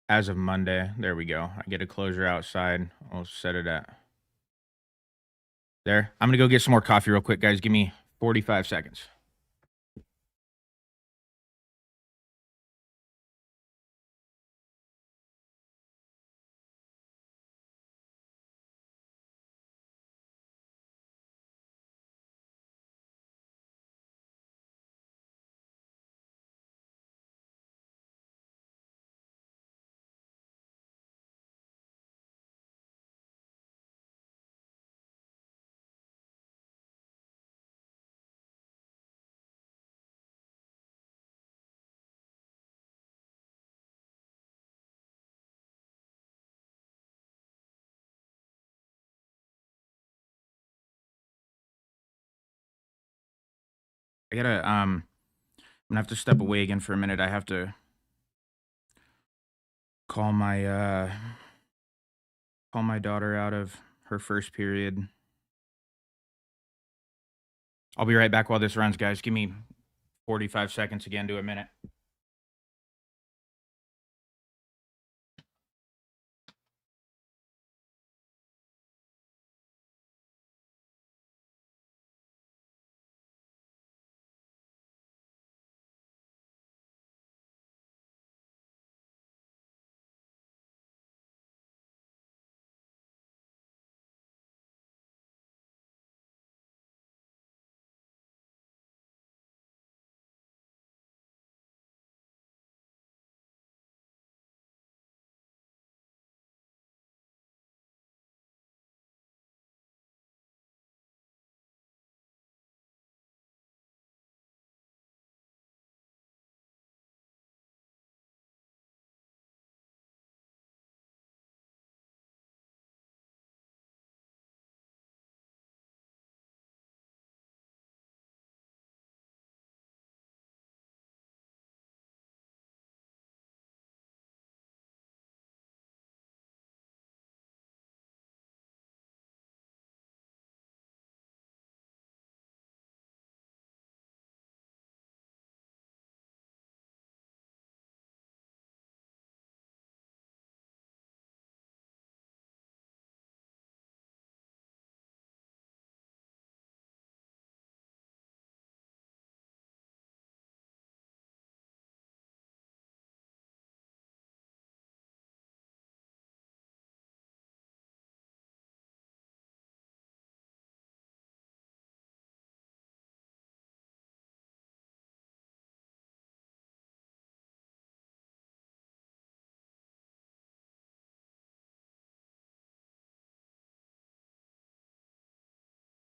As of Monday, there we go. I get a closure outside. I'll set it at there. I'm gonna go get some more coffee real quick, guys. Give me 45 seconds. I gotta I'm gonna have to step away again for a minute. I have to call my daughter out of her first period. I'll be right back while this runs, guys. Give me 45 seconds again to a minute.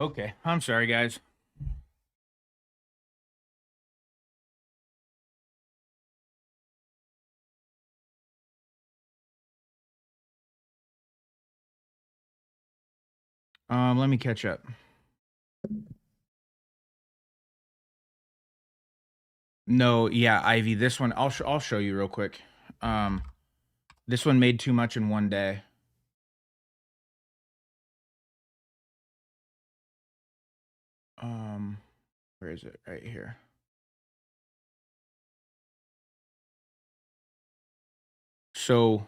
Okay, I'm sorry, guys. Let me catch up. No, yeah, Ivy. This one, I'll show you real quick. Um, this one made too much in one day. Um, where is it? Right here. So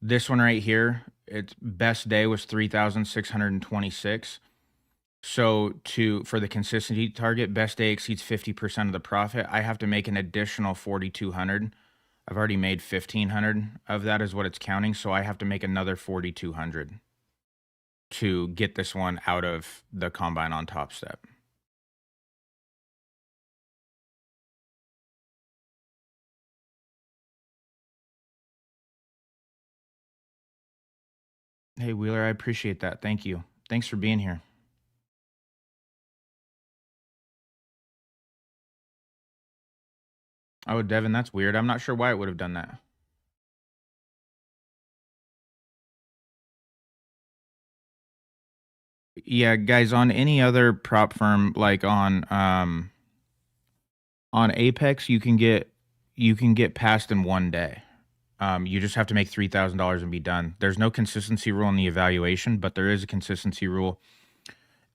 this one right here, its best day was 3,626. So for the consistency target, best day exceeds 50% of the profit, I have to make an additional 4,200. I've already made 1,500 of that is what it's counting, so I have to make another 4,200 to get this one out of the combine on Topstep. Hey Wheeler, I appreciate that. Thank you. Thanks for being here. Oh, Devin, that's weird. I'm not sure why it would have done that. Yeah, guys, on any other prop firm like on Apex, you can get passed in 1 day. You just have to make $3,000 and be done. There's no consistency rule in the evaluation, but there is a consistency rule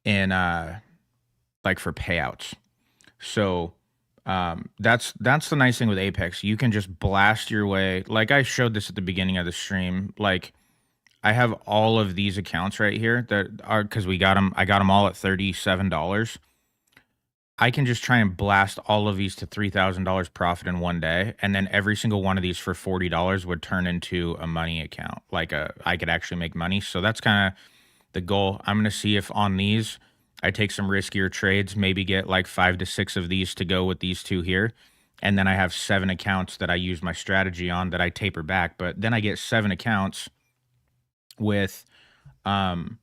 in like for payouts. So that's the nice thing with Apex. You can just blast your way. Like I showed this at the beginning of the stream. Like I have all of these accounts right here that are because we got them. I got them all at $37. I can just try and blast all of these to $3,000 profit in 1 day, and then every single one of these for $40 would turn into a money account. I could actually make money. So that's kind of the goal. I'm gonna see if on these I take some riskier trades, maybe get like 5 to 6 of these to go with these two here, and then I have 7 accounts that I use my strategy on that I taper back. But then I get 7 accounts with um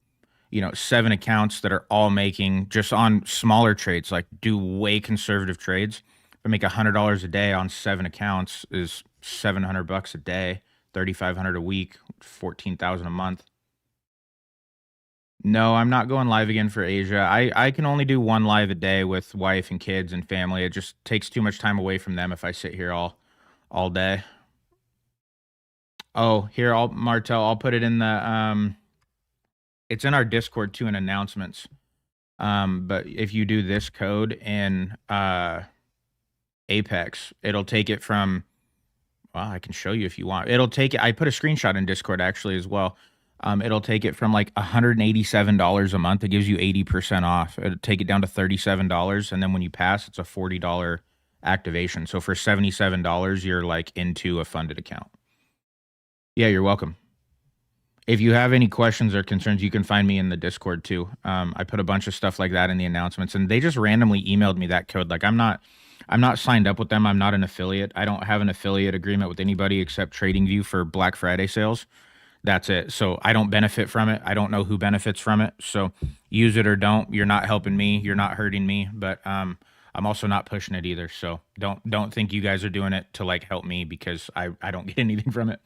7 accounts that are all making just on smaller trades, like do way conservative trades. If I make $100 a day on 7 accounts is $700 a day, 3,500 a week, 14,000 a month. No, I'm not going live again for Asia. I can only do one live a day with wife and kids and family. It just takes too much time away from them if I sit here all day. Oh, here I'll Martel, I'll put it in the it's in our Discord too in announcements. But if you do this code in Apex, it'll take it from, well, I can show you if you want. It'll take it. I put a screenshot in Discord actually as well. It'll take it from like $187 a month. It gives you 80% off. It'll take it down to $37. And then when you pass, it's a $40 activation. So for $77, you're like into a funded account. Yeah, you're welcome. If you have any questions or concerns, you can find me in the Discord too. I put a bunch of stuff like that in the announcements, and they just randomly emailed me that code. Like I'm not signed up with them. I'm not an affiliate. I don't have an affiliate agreement with anybody except TradingView for Black Friday sales. That's it. So I don't benefit from it. I don't know who benefits from it. So use it or don't. You're not helping me. You're not hurting me. But I'm also not pushing it either. So don't think you guys are doing it to like help me because I don't get anything from it.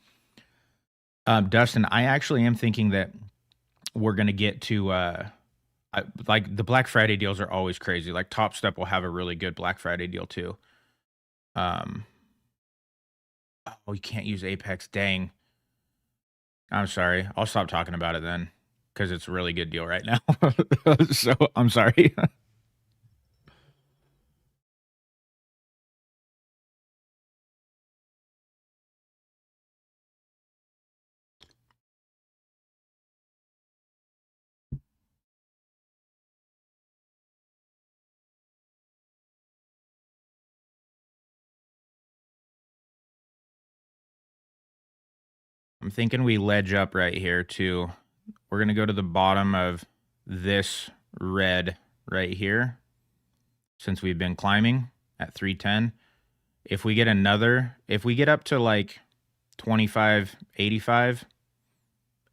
Dustin, I actually am thinking that we're gonna get to like the Black Friday deals are always crazy. Like Topstep will have a really good Black Friday deal too. Um, oh, you can't use Apex. Dang. I'm sorry. I'll stop talking about it then because it's a really good deal right now. So I'm sorry. I'm thinking we ledge up right here too. We're gonna go to the bottom of this red right here since we've been climbing at 310. If we get up to like 25.85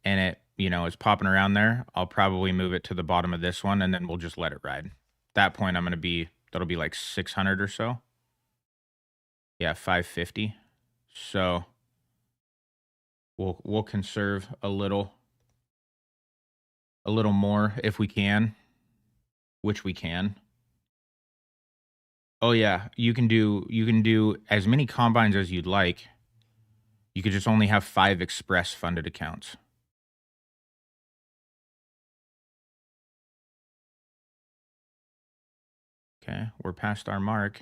and it, is popping around there, I'll probably move it to the bottom of this one and then we'll just let it ride. At that point that'll be like 600 or so. Yeah, 550. So we'll conserve a little more if we can, which we can. Oh yeah, you can do as many combines as you'd like. You could just only have 5 express funded accounts. Okay, we're past our mark.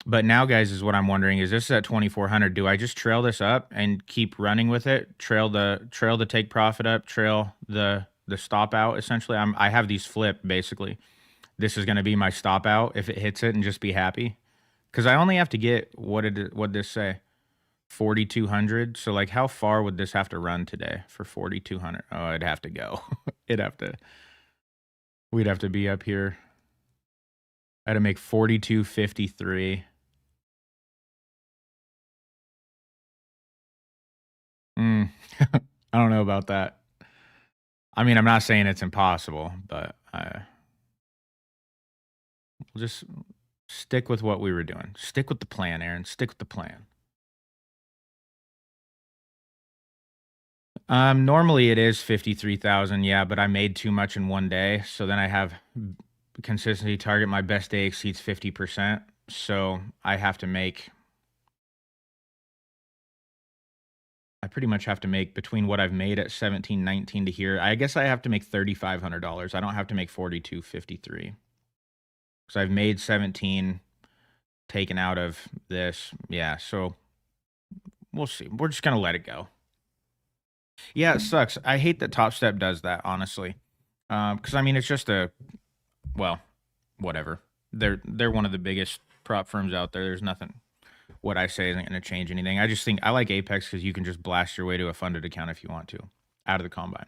But now, guys, is what I'm wondering, is this at 2,400? Do I just trail this up and keep running with it? Trail the take profit up, trail the stop out, essentially? I have these flipped, basically. This is going to be my stop out if it hits it and just be happy. Because I only have to get, what'd this say? 4,200. So, like, how far would this have to run today for 4,200? Oh, it'd have to go. We'd have to be up here. I had to make 42.53. I don't know about that. I mean, I'm not saying it's impossible, but we'll just stick with what we were doing. Stick with the plan, Aaron. Stick with the plan. Normally it is 53,000, yeah, but I made too much in one day, so then I have consistency target. My best day exceeds 50%, so I pretty much have to make between what I've made at 17.19 to here. I guess I have to make $3,500. I don't have to make 42.53 because I've made 17 taken out of this. Yeah, so we'll see. We're just gonna let it go. Yeah, it sucks. I hate that Topstep does that, honestly. Because I mean, it's just well, whatever. They're one of the biggest prop firms out there. There's nothing. What I say isn't going to change anything. I just think I like Apex because you can just blast your way to a funded account if you want to, out of the combine.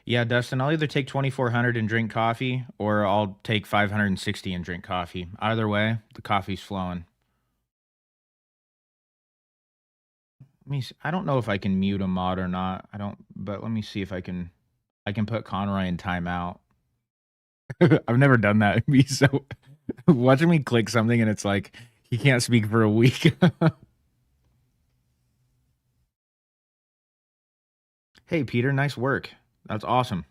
Yeah, Dustin, I'll either take 2,400 and drink coffee, or I'll take 560 and drink coffee. Either way, the coffee's flowing. I don't know if I can mute a mod or not. But let me see if I can. I can put Conroy in timeout. I've never done that. It'd be so watching me click something and it's like he can't speak for a week. Hey, Peter, nice work. That's awesome.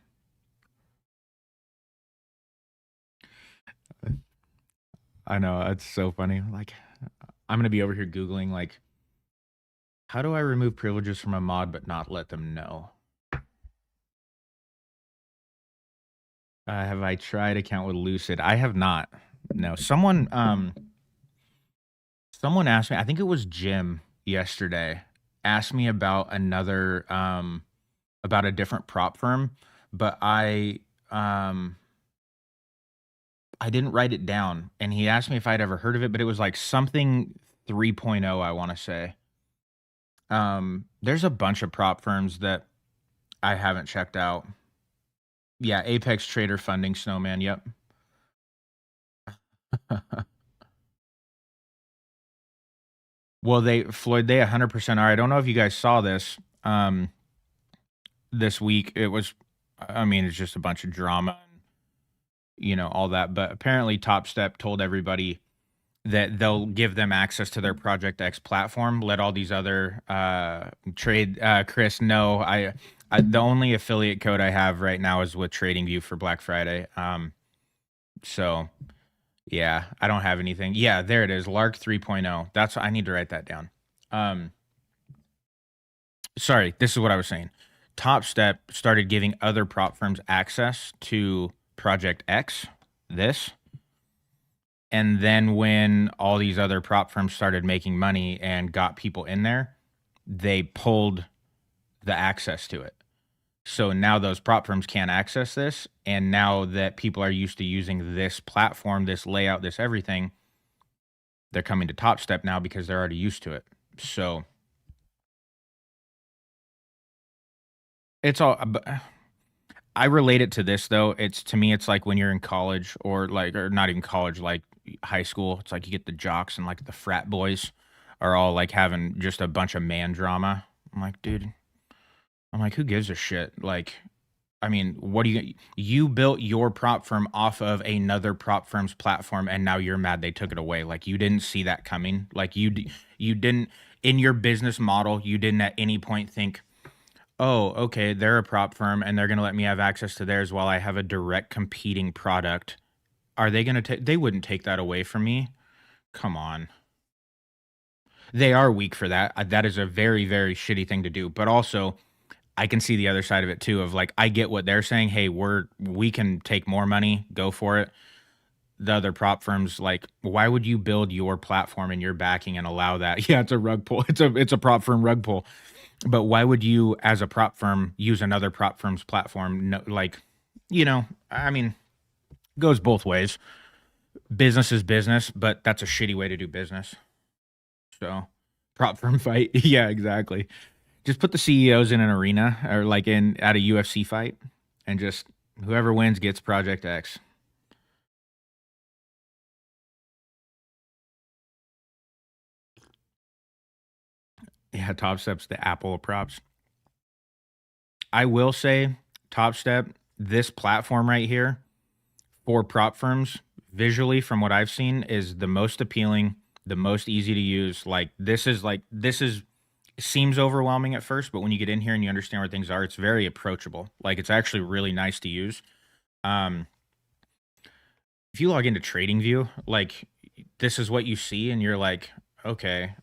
I know, it's so funny. Like, I'm gonna be over here Googling, like, how do I remove privileges from a mod but not let them know? Have I tried account with Lucid? I have not. No. Someone asked me, I think it was Jim yesterday, asked me about about a different prop firm, but I didn't write it down, and he asked me if I'd ever heard of it, but it was like something 3.0, I want to say. There's a bunch of prop firms that I haven't checked out. Yeah, Apex Trader Funding, Snowman, yep. Well, Floyd, they 100% are. I don't know if you guys saw this this week. It was, I mean, it's just a bunch of drama, all that. But apparently, Topstep told everybody that they'll give them access to their Project X platform. Let all these other trade. Chris, no, the only affiliate code I have right now is with TradingView for Black Friday. So yeah, I don't have anything. Yeah, there it is. Lark 3.0. That's I need to write that down. Sorry, this is what I was saying. Topstep started giving other prop firms access to Project X, this. And then when all these other prop firms started making money and got people in there, they pulled the access to it. So now those prop firms can't access this. And now that people are used to using this platform, this layout, this everything, they're coming to Topstep now because they're already used to it. So it's all. I relate it to this though. To me, it's like when you're in college or not even college, like high school. It's like you get the jocks and like the frat boys are all like having just a bunch of man drama. I'm like, dude. I'm like, who gives a shit? Like, I mean, what do you built your prop firm off of another prop firm's platform, and now you're mad they took it away. Like, you didn't see that coming. Like, you didn't, in your business model, you didn't at any point think, oh, okay, they're a prop firm and they're going to let me have access to theirs while I have a direct competing product. Are they going to take, they wouldn't take that away from me. Come on. They are weak for that. That is a very, very shitty thing to do. But also, I can see the other side of it too, of like, I get what they're saying. Hey, we can take more money, go for it. The other prop firms, like, why would you build your platform and your backing and allow that? Yeah, it's a rug pull. It's a prop firm rug pull. But why would you, as a prop firm, use another prop firm's platform? No, like, I mean, goes both ways. Business is business, but that's a shitty way to do business. So, prop firm fight. Yeah, exactly. Just put the CEOs in an arena or like in at a UFC fight, and just whoever wins gets Project X. Yeah, Topstep's the Apple of props. I will say, Topstep, this platform right here for prop firms, visually from what I've seen, is the most appealing, the most easy to use. This is seems overwhelming at first, but when you get in here and you understand where things are, it's very approachable. Like, it's actually really nice to use. Um, if you log into TradingView, like, this is what you see, and you're like, okay,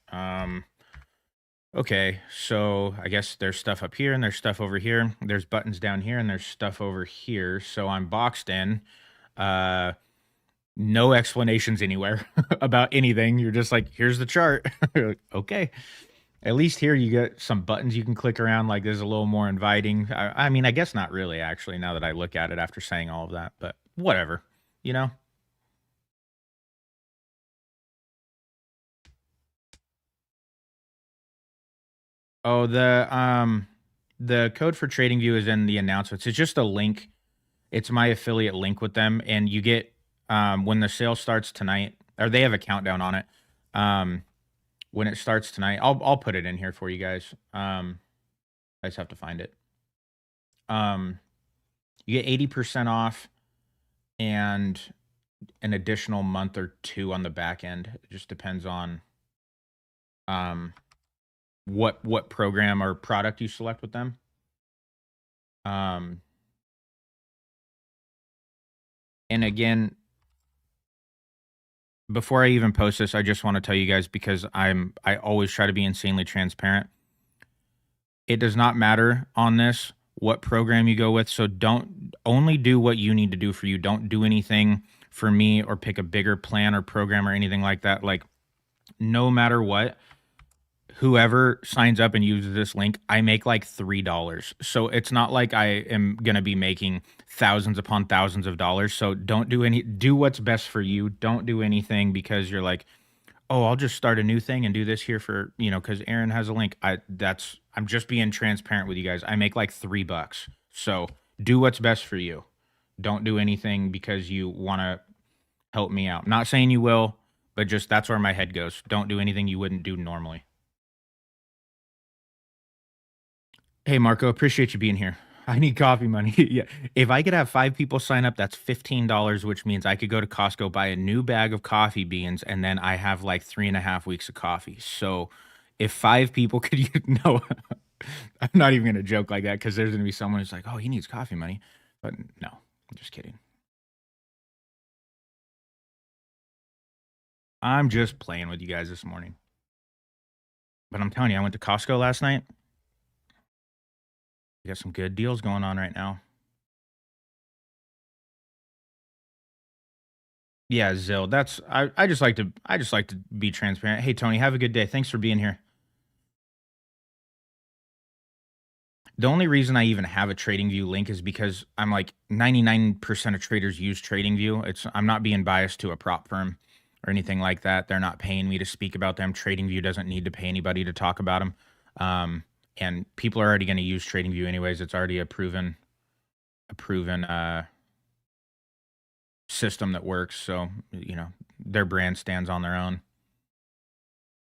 okay, so I guess there's stuff up here and there's stuff over here. There's buttons down here and there's stuff over here. So I'm boxed in. Uh, no explanations anywhere about anything. You're just like, here's the chart. Okay. At least here you get some buttons you can click around. Like, there's a little more inviting. I mean, I guess not really, actually, now that I look at it after saying all of that, but whatever, you know? Oh, the code for TradingView is in the announcements. It's just a link. It's my affiliate link with them, and you get when the sale starts tonight, or they have a countdown on it. Um, when it starts tonight, I'll put it in here for you guys. I just have to find it. Um, you get 80% off and an additional month or two on the back end. It just depends on um what program or product you select with them. Um, and again, before I even post this, I just want to tell you guys, because I always try to be insanely transparent. It does not matter on this what program you go with. So don't only do what you need to do for you. Don't do anything for me or pick a bigger plan or program or anything like that. Like, no matter what, whoever signs up and uses this link, I make like $3. So it's not like I am going to be making thousands upon thousands of dollars. So do what's best for you. Don't do anything because you're like, oh, I'll just start a new thing and do this here for, because Aaron has a link. I'm just being transparent with you guys. I make like $3. So do what's best for you. Don't do anything because you want to help me out. Not saying you will, but just that's where my head goes. Don't do anything you wouldn't do normally. Hey, Marco, appreciate you being here. I need coffee money. Yeah. If I could have 5 people sign up, that's $15, which means I could go to Costco, buy a new bag of coffee beans, and then I have like 3.5 weeks of coffee. So if 5 people could, no, I'm not even going to joke like that, because there's going to be someone who's like, oh, he needs coffee money. But no, I'm just kidding. I'm just playing with you guys this morning. But I'm telling you, I went to Costco last night. We got some good deals going on right now. Yeah, Zill. I just like to be transparent. Hey Tony, have a good day. Thanks for being here. The only reason I even have a TradingView link is because I'm like 99% of traders use TradingView. I'm not being biased to a prop firm or anything like that. They're not paying me to speak about them. TradingView doesn't need to pay anybody to talk about them. And people are already going to use TradingView anyways. It's already a proven system that works. So, their brand stands on their own.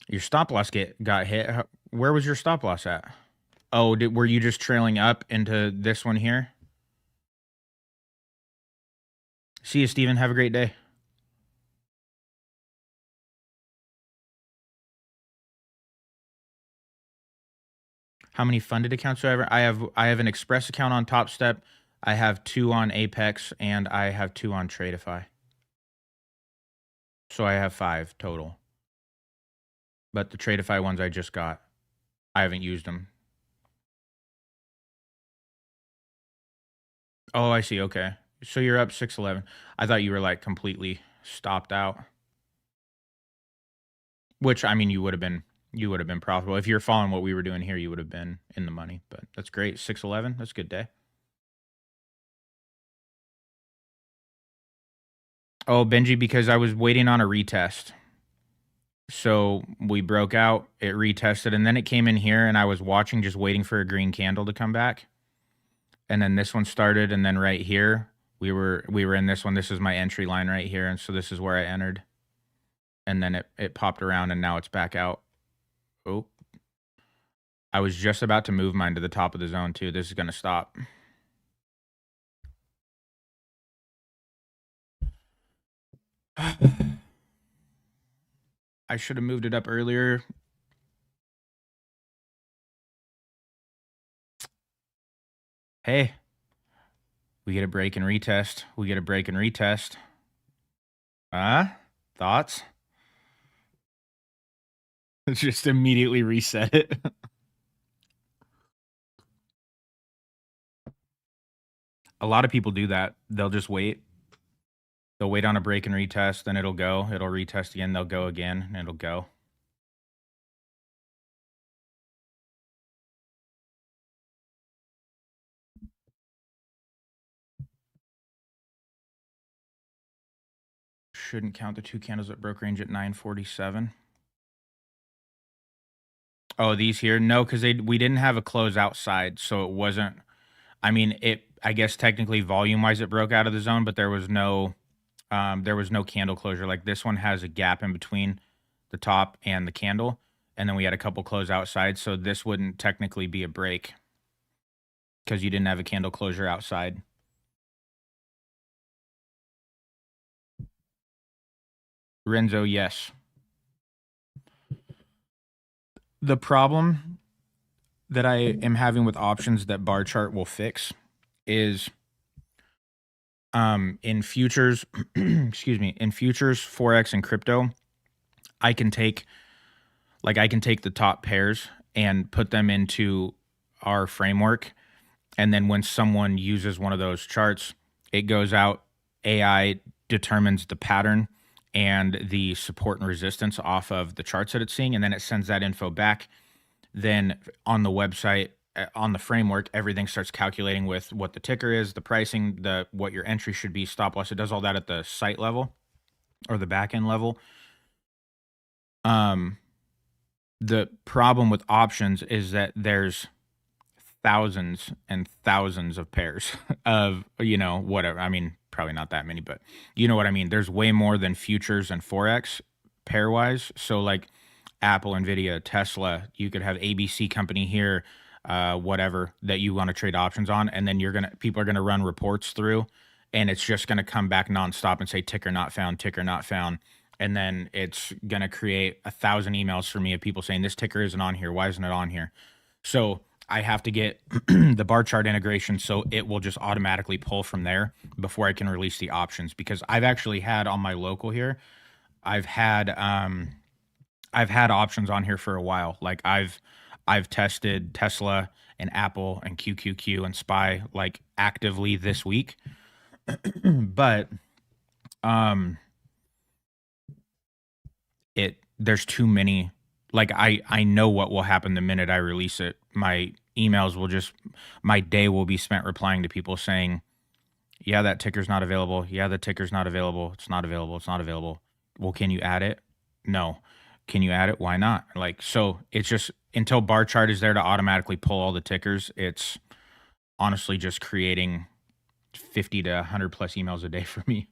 Your stop loss got hit. Where was your stop loss at? Oh, were you just trailing up into this one here? See you, Steven. Have a great day. How many funded accounts do I have? I have an Express account on Topstep. I have 2 on Apex, and I have 2 on Tradeify. So I have 5 total. But the Tradeify ones I just got, I haven't used them. Oh, I see. Okay. So you're up 611. I thought you were like completely stopped out, which I mean you would have been profitable. If you're following what we were doing here, you would have been in the money, but that's great. 611. That's a good day. Oh, Benji, because I was waiting on a retest. So we broke out, it retested, and then it came in here and I was watching, just waiting for a green candle to come back. And then this one started, and then right here, we were in this one. This is my entry line right here, and so this is where I entered. And then it popped around and now it's back out. Oh. I was just about to move mine to the top of the zone too. This is gonna stop. I should have moved it up earlier. Hey, we get a break and retest. We get a break and retest. Thoughts? Just immediately reset it. A lot of people do that. They'll just wait. They'll wait on a break and retest, then it'll go. It'll retest again. They'll go again, and it'll go. Shouldn't count the two candles that broke range at 947. Oh, these here? No, because we didn't have a close outside, so it wasn't. I mean, I guess technically volume wise it broke out of the zone, but there was no candle closure. Like this one has a gap in between the top and the candle, and then we had a couple close outside, so this wouldn't technically be a break because you didn't have a candle closure outside. Renzo, yes. The problem that I am having with options that bar chart will fix is in futures excuse me, in futures, forex, and crypto, I can take the top pairs and put them into our framework, and then when someone uses one of those charts, it goes out, AI determines the pattern and the support and resistance off of the charts that it's seeing, and then it sends that info back. Then on the website, on the framework, everything starts calculating with what the ticker is, the pricing, what your entry should be, stop loss. It does all that at the site level or the back end level. The problem with options is that there's thousands and thousands of pairs of, whatever. I mean, probably not that many, but you know what I mean? There's way more than futures and forex pairwise. So like Apple, Nvidia, Tesla, you could have ABC company here, whatever that you want to trade options on, and then people are gonna run reports through, and it's just gonna come back nonstop and say ticker not found, ticker not found. And then it's gonna create 1,000 emails for me of people saying this ticker isn't on here. Why isn't it on here? So I have to get the bar chart integration so it will just automatically pull from there before I can release the options. Because I've actually had on my local here, I've had options on here for a while. Like I've tested Tesla and Apple and QQQ and SPY like actively this week. But there's too many. Like I know what will happen the minute I release it. My emails my day will be spent replying to people saying, yeah, that ticker's not available. Yeah, the ticker's not available. It's not available. It's not available. Well, can you add it? No. Can you add it? Why not? Like, so it's just until bar chart is there to automatically pull all the tickers, it's honestly just creating 50 to 100 plus emails a day for me.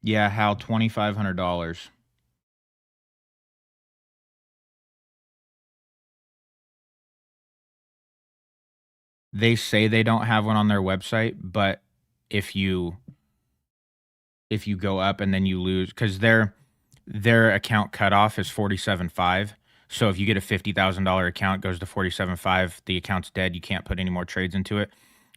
Yeah, Hal, $2,500. They say they don't have one on their website, but if you go up and then you lose, because their account cutoff is 47.5. So if you get a $50,000 account, goes to 47.5, the account's dead. You can't put any more trades into it.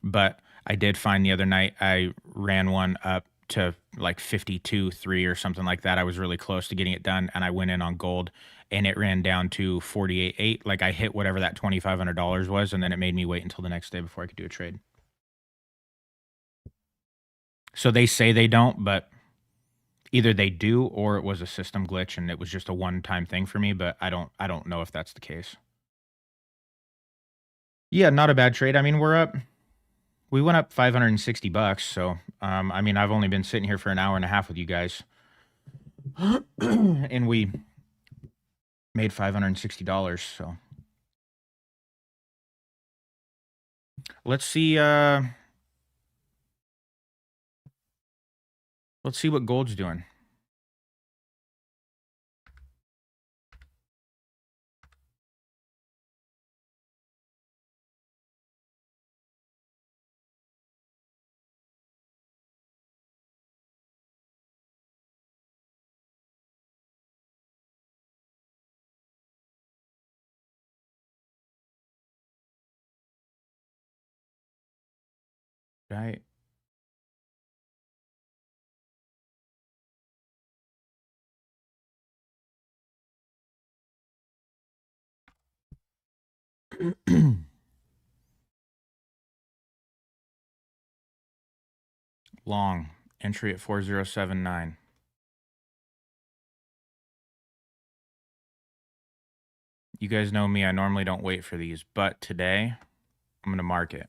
But I did find the other night I ran one up to like 52.3 or something like that. I was really close to getting it done, and I went in on gold, and it ran down to 48.8. Like I hit whatever that $2,500 was, and then it made me wait until the next day before I could do a trade. So they say they don't, but either they do or it was a system glitch and it was just a one-time thing for me, but I don't know if that's the case. Yeah, not a bad trade. I mean, we went up $560, so I mean, I've only been sitting here for an hour and a half with you guys. And we made $560, so let's see what gold's doing. Right. Long entry at 4079. You guys know me, I normally don't wait for these, but today I'm going to mark it.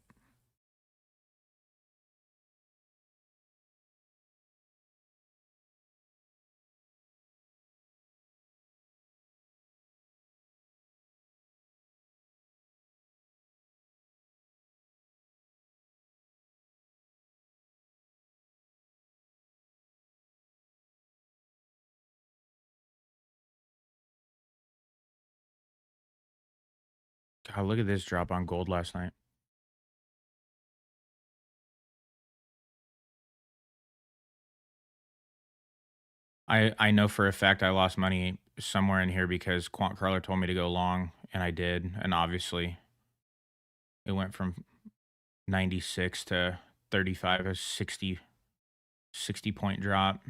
God, look at this drop on gold last night. I know for a fact I lost money somewhere in here because QuantCrawler told me to go long, and I did. And obviously, it went from 96 to 35, a 60 point drop.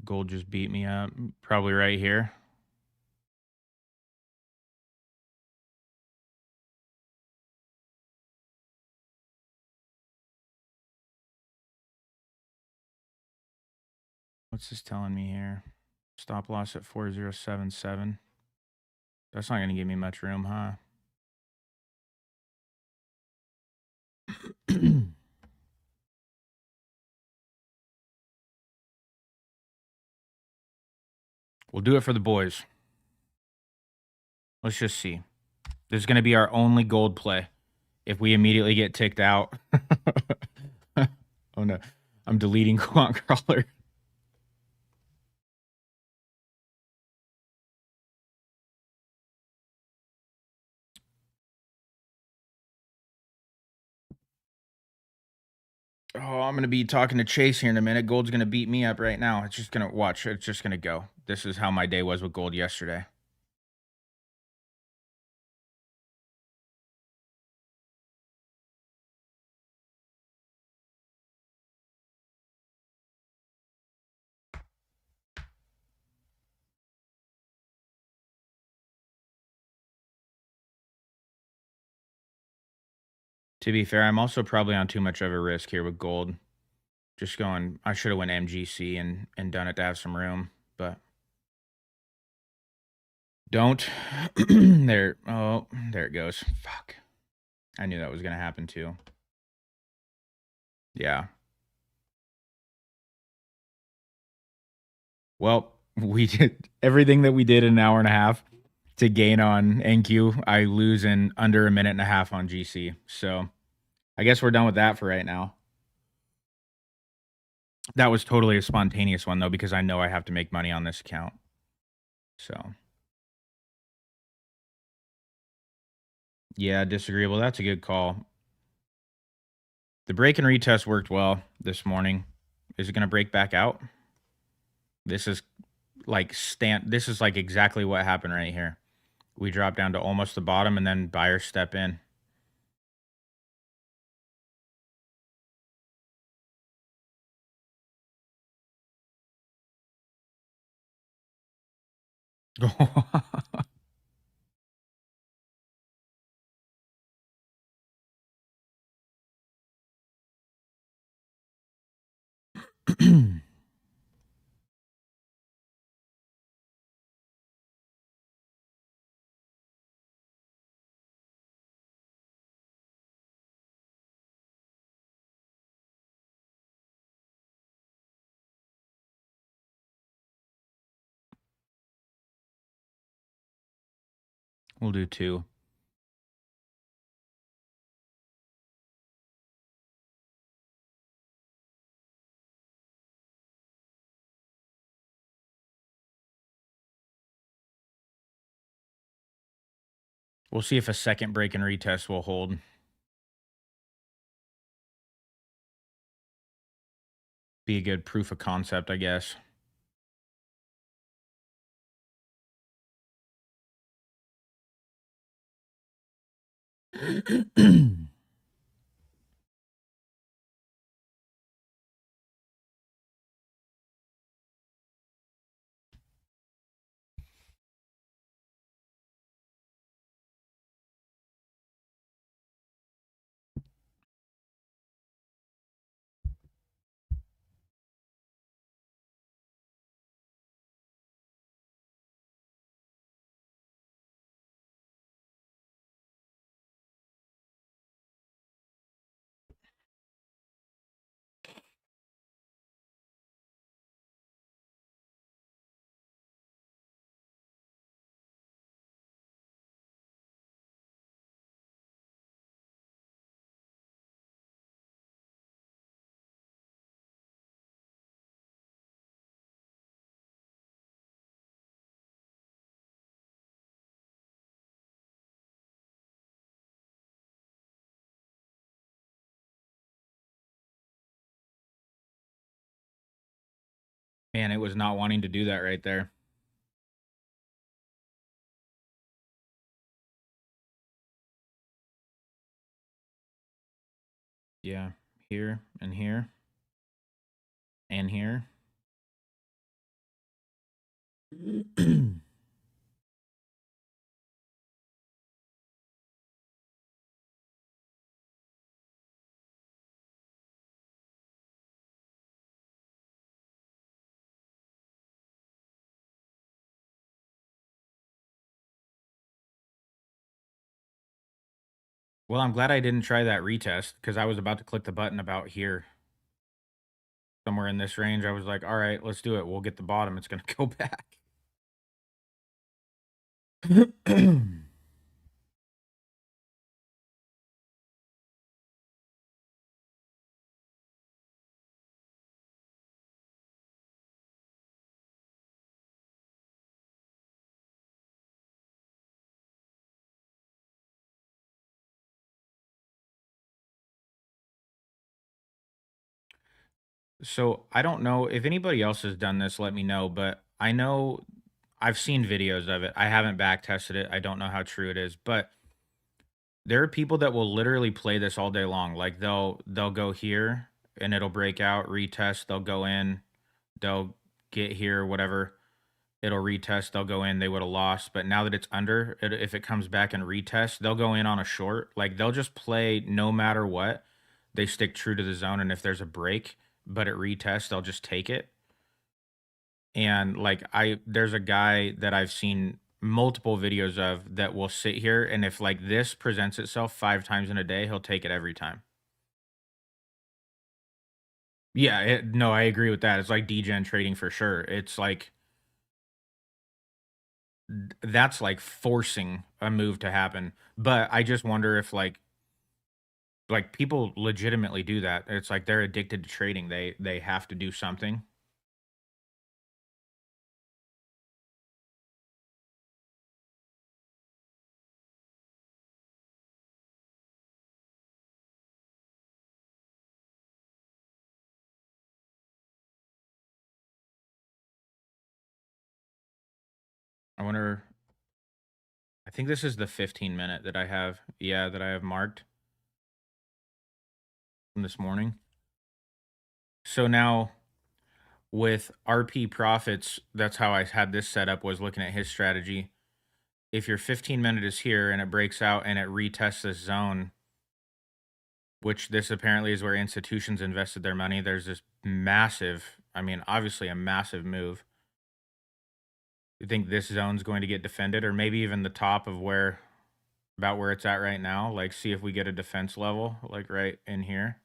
Gold just beat me up, probably right here. What's this telling me here? Stop loss at 4077. That's not going to give me much room, huh? We'll do it for the boys. Let's just see. This is going to be our only gold play. If we immediately get ticked out. Oh no. I'm deleting QuantCrawler. Oh, I'm going to be talking to Chase here in a minute. Gold's going to beat me up right now. It's just going to watch. It's just going to go. This is how my day was with gold yesterday. To be fair, I'm also probably on too much of a risk here with gold. Just going, I should have went MGC and done it to have some room, but don't. There, oh, there it goes. Fuck. I knew that was going to happen too. Yeah. Well, we did everything that we did in an hour and a half to gain on NQ. I lose in under a minute and a half on GC. So I guess we're done with that for right now. That was totally a spontaneous one, though, because I know I have to make money on this account. So, yeah, disagreeable. That's a good call. The break and retest worked well this morning. Is it going to break back out? This is like this is like exactly what happened right here. We drop down to almost the bottom and then buyers step in. We'll do 2. We'll see if a second break and retest will hold. Be a good proof of concept, I guess. Man, it was not wanting to do that right there. Yeah, here and here and here. Well, I'm glad I didn't try that retest because I was about to click the button about here, somewhere in this range. I was like, all right, let's do it. We'll get the bottom. It's going to go back. So I don't know if anybody else has done this, let me know, but I know I've seen videos of it. I haven't back tested it. I don't know how true it is, but there are people that will literally play this all day long. Like they'll go here and it'll break out, retest, they'll go in, they'll get here, whatever, it'll retest, they'll go in, they would have lost. But now that it's under, if it comes back and retest, they'll go in on a short. Like they'll just play no matter what. They stick true to the zone. And if there's a break, but it retests, they'll just take it. And like there's a guy that I've seen multiple videos of that will sit here and if like this presents itself 5 times in a day, he'll take it every time. Yeah, no, I agree with that. It's like degen trading for sure. It's like that's like forcing a move to happen. But I just wonder if like people legitimately do that. It's like they're addicted to trading. They have to do something. I wonder, I think this is the 15-minute that I have. Yeah, that I have marked from this morning. So now with RP profits, that's how I had this set up, was looking at his strategy. If your 15-minute is here and it breaks out and it retests this zone, which this apparently is where institutions invested their money, there's this massive, I mean, obviously a massive move. You think this zone's going to get defended, or maybe even the top of where, about where it's at right now? Like, see if we get a defense level, like right in here.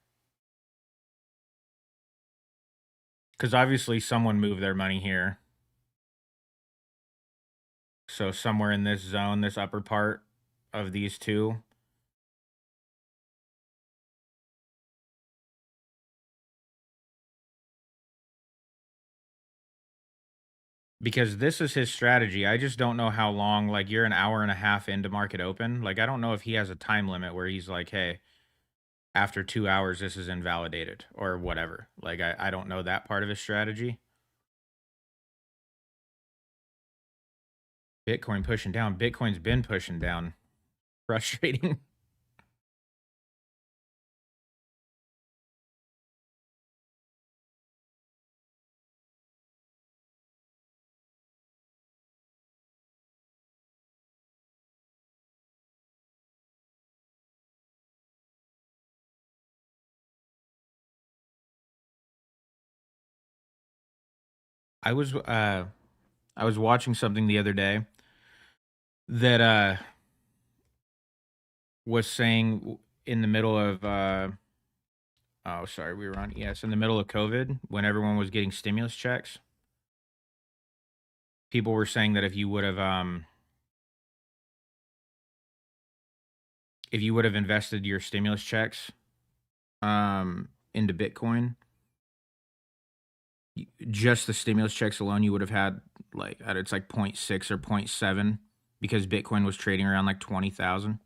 Because obviously someone moved their money here. So somewhere in this zone, this upper part of these two. Because this is his strategy. I just don't know how long, like you're an hour and a half into market open. Like, I don't know if he has a time limit where he's like, hey, after 2 hours, this is invalidated or whatever. Like, I don't know that part of his strategy. Bitcoin pushing down. Bitcoin's been pushing down. Frustrating. I was uh I was watching something the other day that was saying in the middle of oh sorry, we were on, yes, in the middle of COVID when everyone was getting stimulus checks. People were saying that if you would have invested your stimulus checks into Bitcoin, just the stimulus checks alone, you would have had like it's like 0.6 or 0.7 because Bitcoin was trading around like 20,000.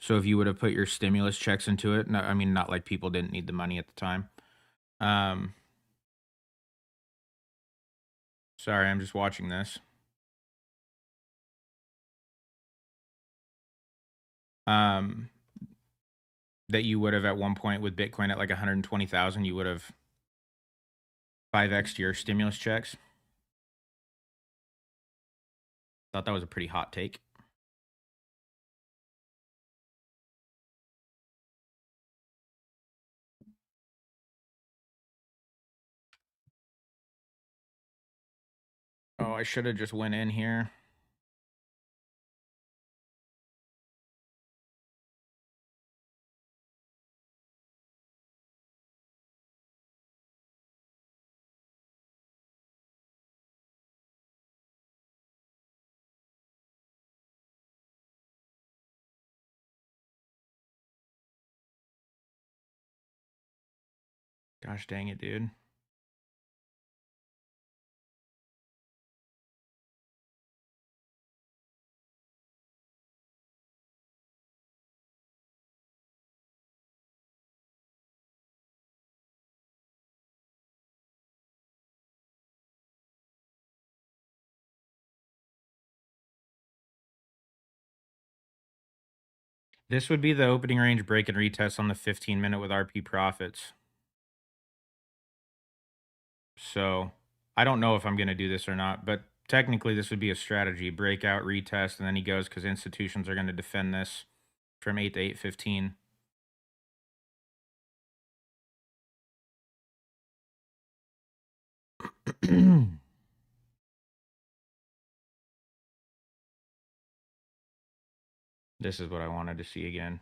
So if you would have put your stimulus checks into it, no, I mean, not like people didn't need the money at the time. Um, Sorry, I'm just watching this. Um, that you would have at one point with Bitcoin at like 120,000, you would have 5x your stimulus checks. Thought that was a pretty hot take. Oh, I should have just went in here. Gosh dang it, dude. This would be the opening range break and retest on the 15-minute with RP profits. So I don't know if I'm going to do this or not, but technically this would be a strategy: breakout, retest, and then he goes because institutions are going to defend this from 8 to 8:15. This is what I wanted to see again.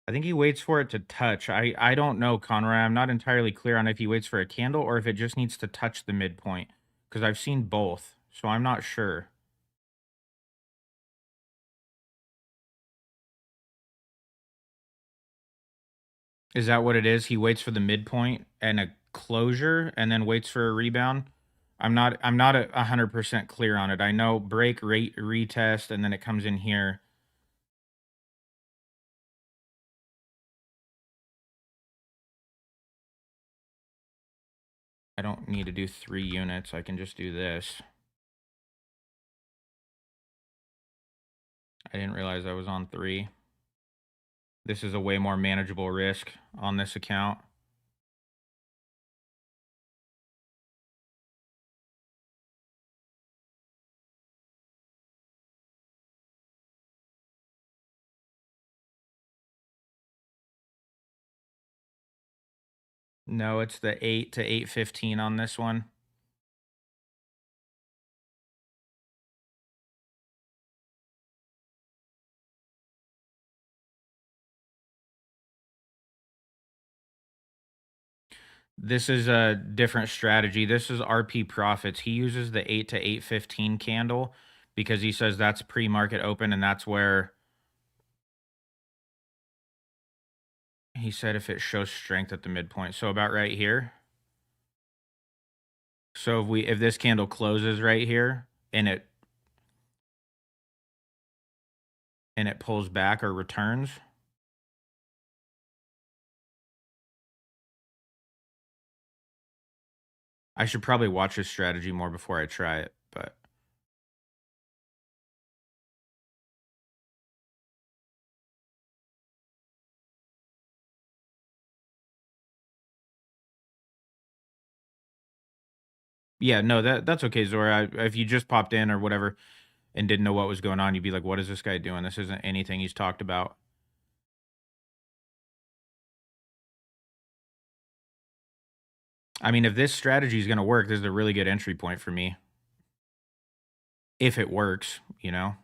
I think he waits for it to touch. I don't know, Conrad. I'm not entirely clear on if he waits for a candle or if it just needs to touch the midpoint, because I've seen both, so I'm not sure. Is that what it is? He waits for the midpoint and a closure and then waits for a rebound? I'm not 100% clear on it. I know break, rate, retest, and then it comes in here. I don't need to do 3 units. I can just do this. I didn't realize I was on 3. This is a way more manageable risk on this account. No, it's the 8 to 8:15 on this one. This is a different strategy. This is RP profits. He uses the 8 to 8:15 candle because he says that's pre-market open, and that's where he said if it shows strength at the midpoint. So about right here. So if this candle closes right here and it pulls back or returns, I should probably watch this strategy more before I try it, but yeah, no, that's okay, Zora. If you just popped in or whatever and didn't know what was going on, you'd be like, "What is this guy doing? This isn't anything he's talked about." I mean, if this strategy is going to work, this is a really good entry point for me. If it works, you know.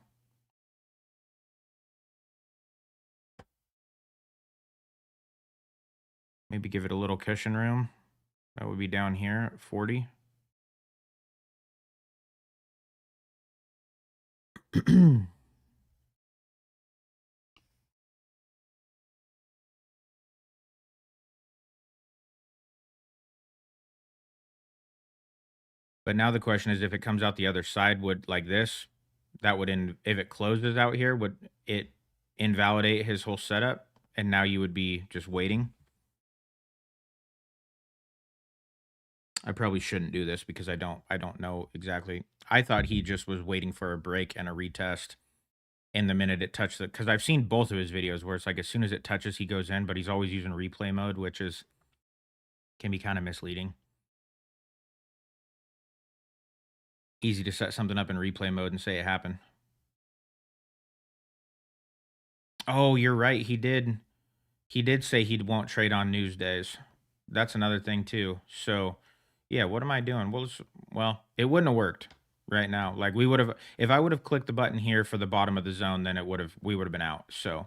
Maybe give it a little cushion room. That would be down here at 40. But now the question is if it comes out the other side, would like this, that would if it closes out here, would it invalidate his whole setup? And now you would be just waiting. I probably shouldn't do this because I don't know exactly. I thought he just was waiting for a break and a retest. And the minute it touched the, because I've seen both of his videos where it's like as soon as it touches, he goes in, but he's always using replay mode, which is can be kind of misleading. Easy to set something up in replay mode and say it happened. Oh, you're right. He did say he won't trade on news days. That's another thing too. So, yeah, what am I doing? Well, it wouldn't have worked right now. Like we would have if I would have clicked the button here for the bottom of the zone, then we would have been out. So,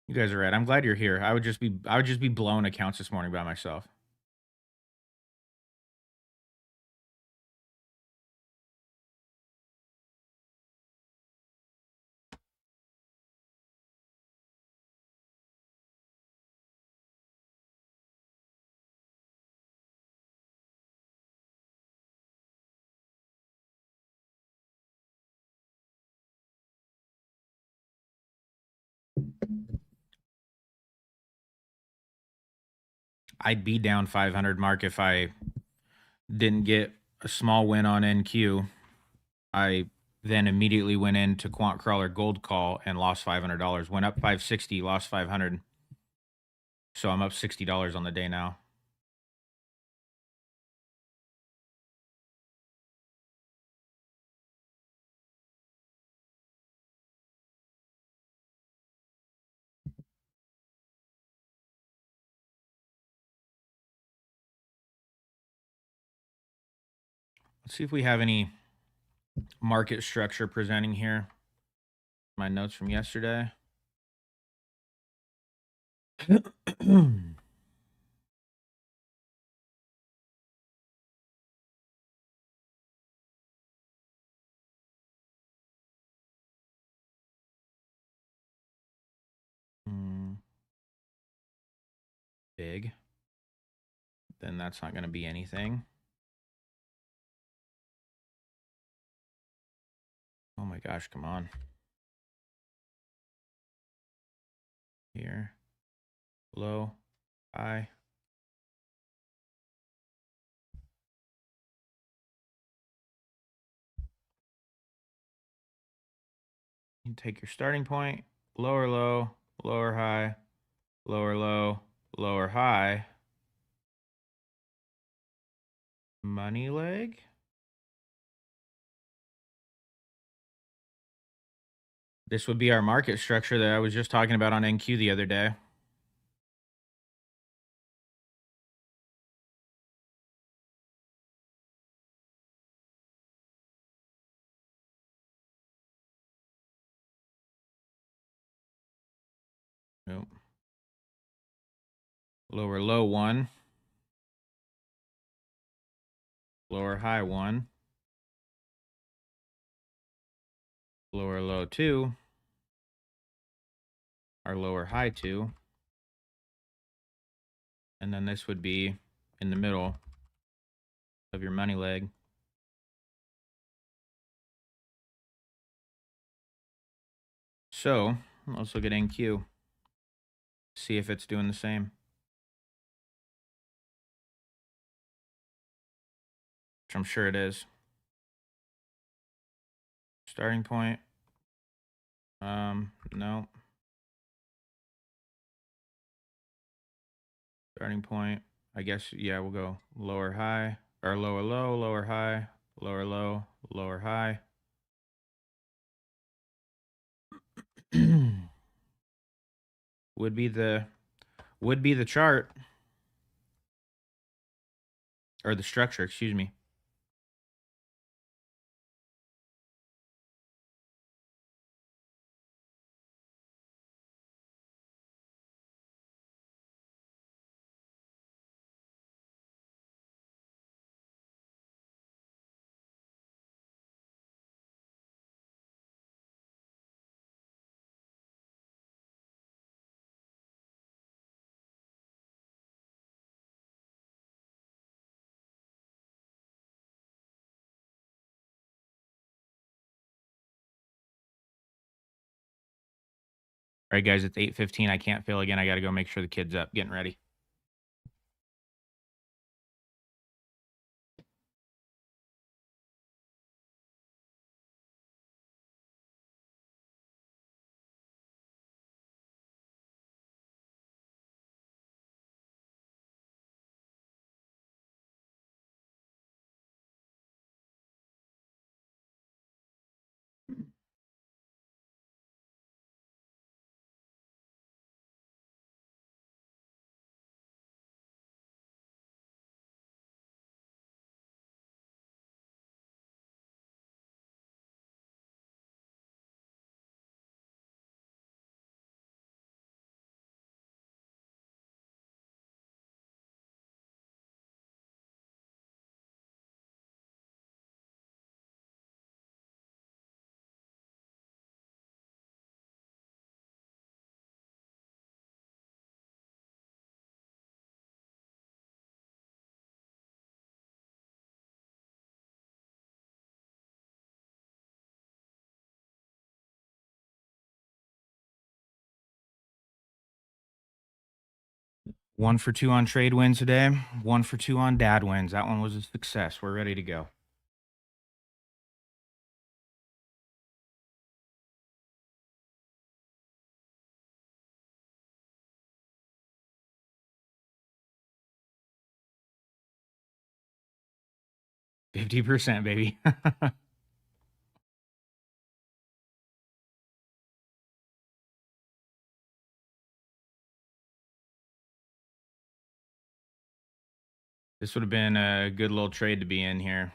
you guys are right. I'm glad you're here. I would just be blowing accounts this morning by myself. I'd be down 500 mark if I didn't get a small win on NQ. I then immediately went into QuantCrawler Gold Call and lost $500. Went up 560, lost 500. So I'm up $60 on the day now. Let's see if we have any market structure presenting here. My notes from yesterday. then that's not going to be anything. Oh my gosh, come on. Here, low, high. You take your starting point, lower low, lower high, lower low, lower high. Money leg. This would be our market structure that I was just talking about on NQ the other day. Nope. Lower low 1. Lower high 1. Lower low 2. Our lower high 2. And then this would be in the middle of your money leg. So let's look at NQ. See if it's doing the same. Which I'm sure it is. Starting point. No. Starting point. I guess, yeah, we'll go lower high, or lower low, lower high, lower low, lower high. would be the chart, or the structure, excuse me. All right, guys, it's 8:15. I can't fail again. I got to go make sure the kid's up, getting ready. One for two on trade wins today. 1 for 2 on dad wins. That one was a success. We're ready to go. %, baby. This would have been a good little trade to be in here.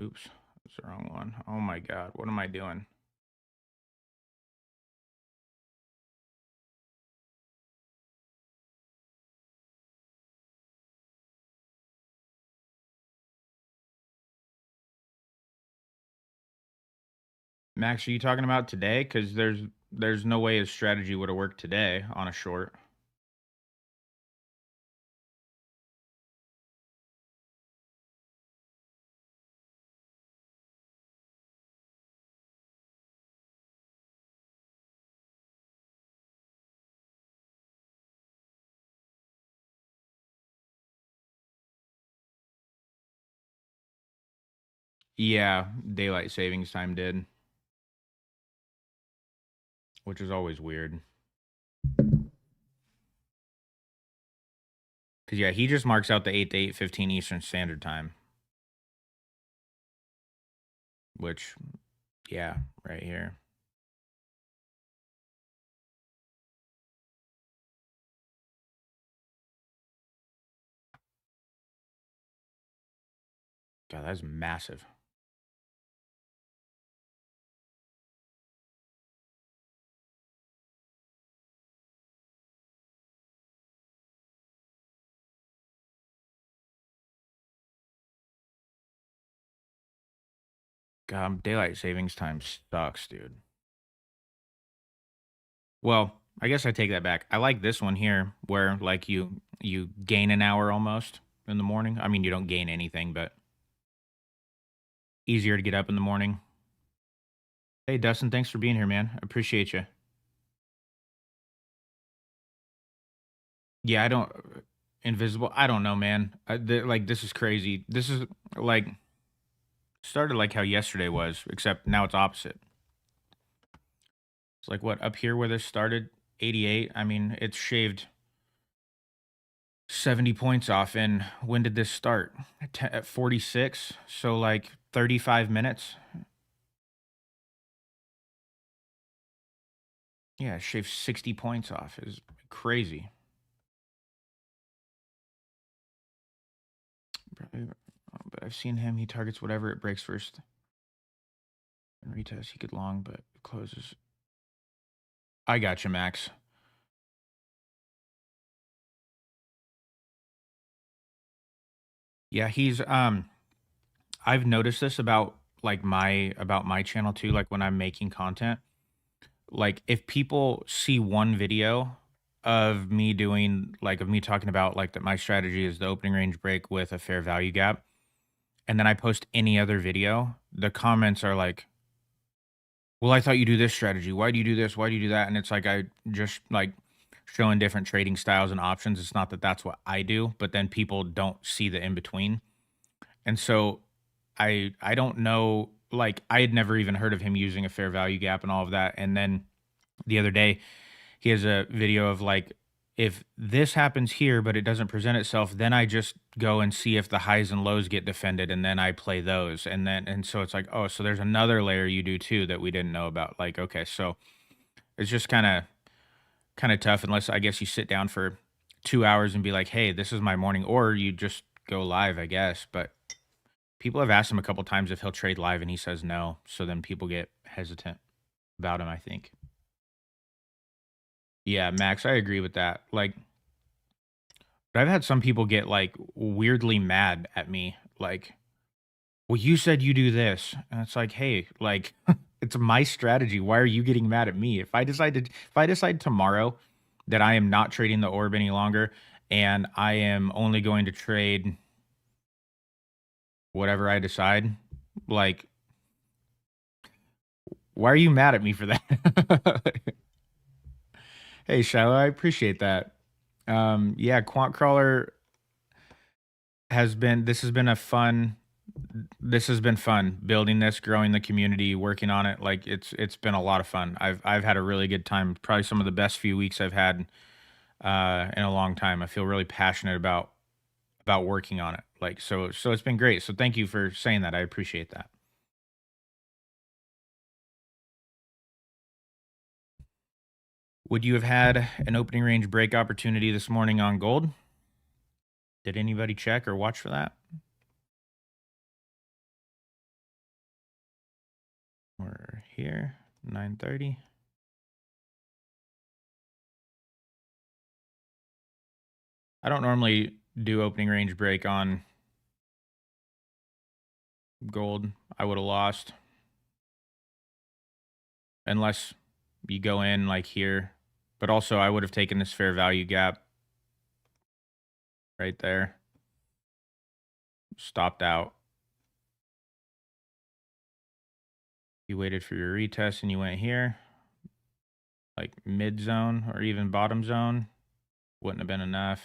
Oops, that's the wrong one. Oh my God, what am I doing? Max, are you talking about today? Because there's no way his strategy would have worked today on a short. Yeah, daylight savings time did, which is always weird. Because yeah, he just marks out the 8 to 8:15 Eastern Standard Time, which yeah, right here. God, that's massive. God, daylight savings time sucks, dude. Well, I guess I take that back. I like this one here where like you gain an hour almost in the morning. I mean, you don't gain anything, but easier to get up in the morning. Hey, Dustin, thanks for being here, man. I appreciate you. Yeah, I don't invisible. I don't know, man. Like this is crazy. This is like started like how yesterday was, except now it's opposite. It's like what up here where this started, 88. I mean, it's shaved 70 points off. And when did this start? At 46. So like 35 minutes. Yeah, it shaved 60 points off. Is crazy. But I've seen him. He targets whatever it breaks first and retest. He could long, but it closes. I got you, Max. Yeah, he's I've noticed this about my channel too, like when I'm making content. Like if people see one video of me doing like of me talking about like that my strategy is the opening range break with a fair value gap, and then I post any other video, the comments are like, "Well, I thought you do this strategy. Why do you do this? Why do you do that?" And it's like I just like showing different trading styles and options. It's not that that's what I do, but then people don't see the in between. And so I don't know, like I had never even heard of him using a fair value gap and all of that. And then the other day he has a video of like if this happens here but it doesn't present itself, then I just go and see if the highs and lows get defended and then I play those. And so it's like, oh, so there's another layer you do too that we didn't know about. Like, okay, so it's just kind of tough unless I guess you sit down for 2 hours and be like, hey, this is my morning, or you just go live, I guess. But people have asked him a couple times if he'll trade live, and he says no. So then people get hesitant about him, I think. Yeah, Max, I agree with that. Like, but I've had some people get like weirdly mad at me, like, well, you said you do this. And it's like, hey, like, it's my strategy. Why are you getting mad at me? If I decide tomorrow that I am not trading the orb any longer and I am only going to trade whatever I decide, like, why are you mad at me for that? Hey, Shiloh, I appreciate that. Yeah, QuantCrawler this has been fun building this, growing the community, working on it. Like it's been a lot of fun. I've had a really good time. Probably some of the best few weeks I've had in a long time. I feel really passionate about working on it. Like so it's been great. So thank you for saying that. I appreciate that. Would you have had an opening range break opportunity this morning on gold? Did anybody check or watch for that? We're here, 9:30. I don't normally do opening range break on gold. I would have lost. unless you go in like here. But also, I would have taken this fair value gap right there, stopped out. You waited for your retest and you went here, like mid zone or even bottom zone. Wouldn't have been enough.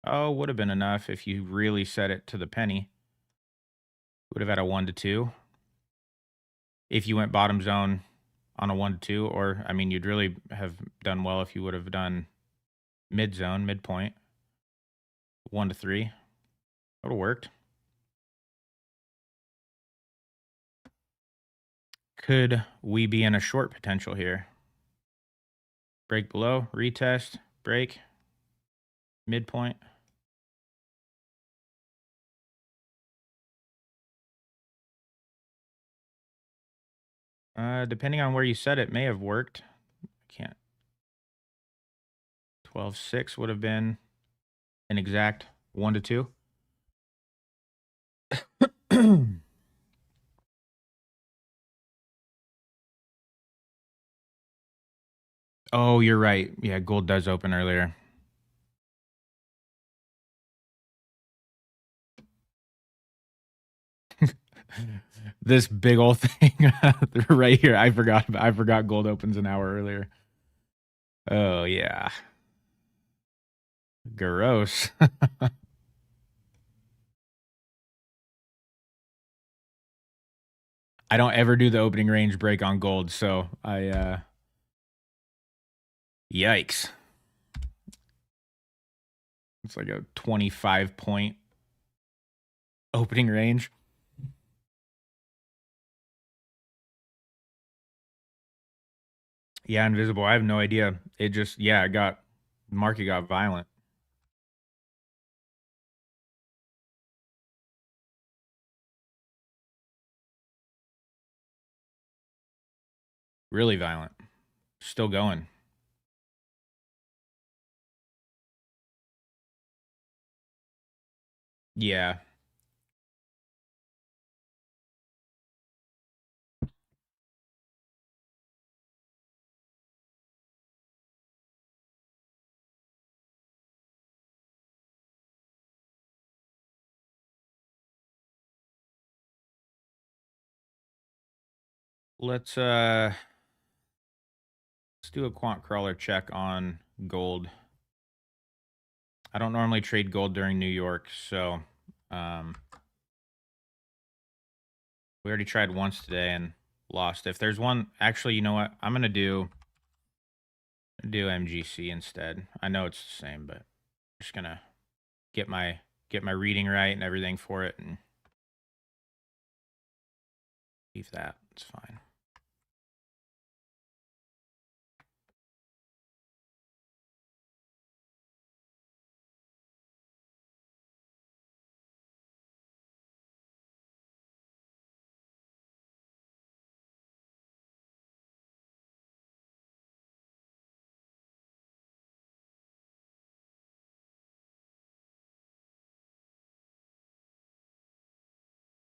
Oh, would have been enough if you really set it to the penny. Would have had a 1 to 2. If you went bottom zone on a 1 to 2, or I mean, you'd really have done well if you would have done mid zone, midpoint, 1 to 3. That would have worked. Could we be in a short potential here? Break below, retest, break, midpoint. Depending on where you set it, may have worked. Can't. 12.6 would have been an exact 1 to 2. Oh, you're right. Yeah, gold does open earlier. This big old thing right here. I forgot gold opens an hour earlier. Oh yeah. Gross. I don't ever do the opening range break on gold, so I yikes. It's like a 25 point opening range. Yeah, invisible. I have no idea. It just, yeah, market got violent. Really violent. Still going. Yeah. Let's do a QuantCrawler check on gold. I don't normally trade gold during New York, so we already tried once today and lost. If there's one, actually, you know what? I'm gonna do MGC instead. I know it's the same, but I'm just gonna get my reading right and everything for it, and leave that. It's fine.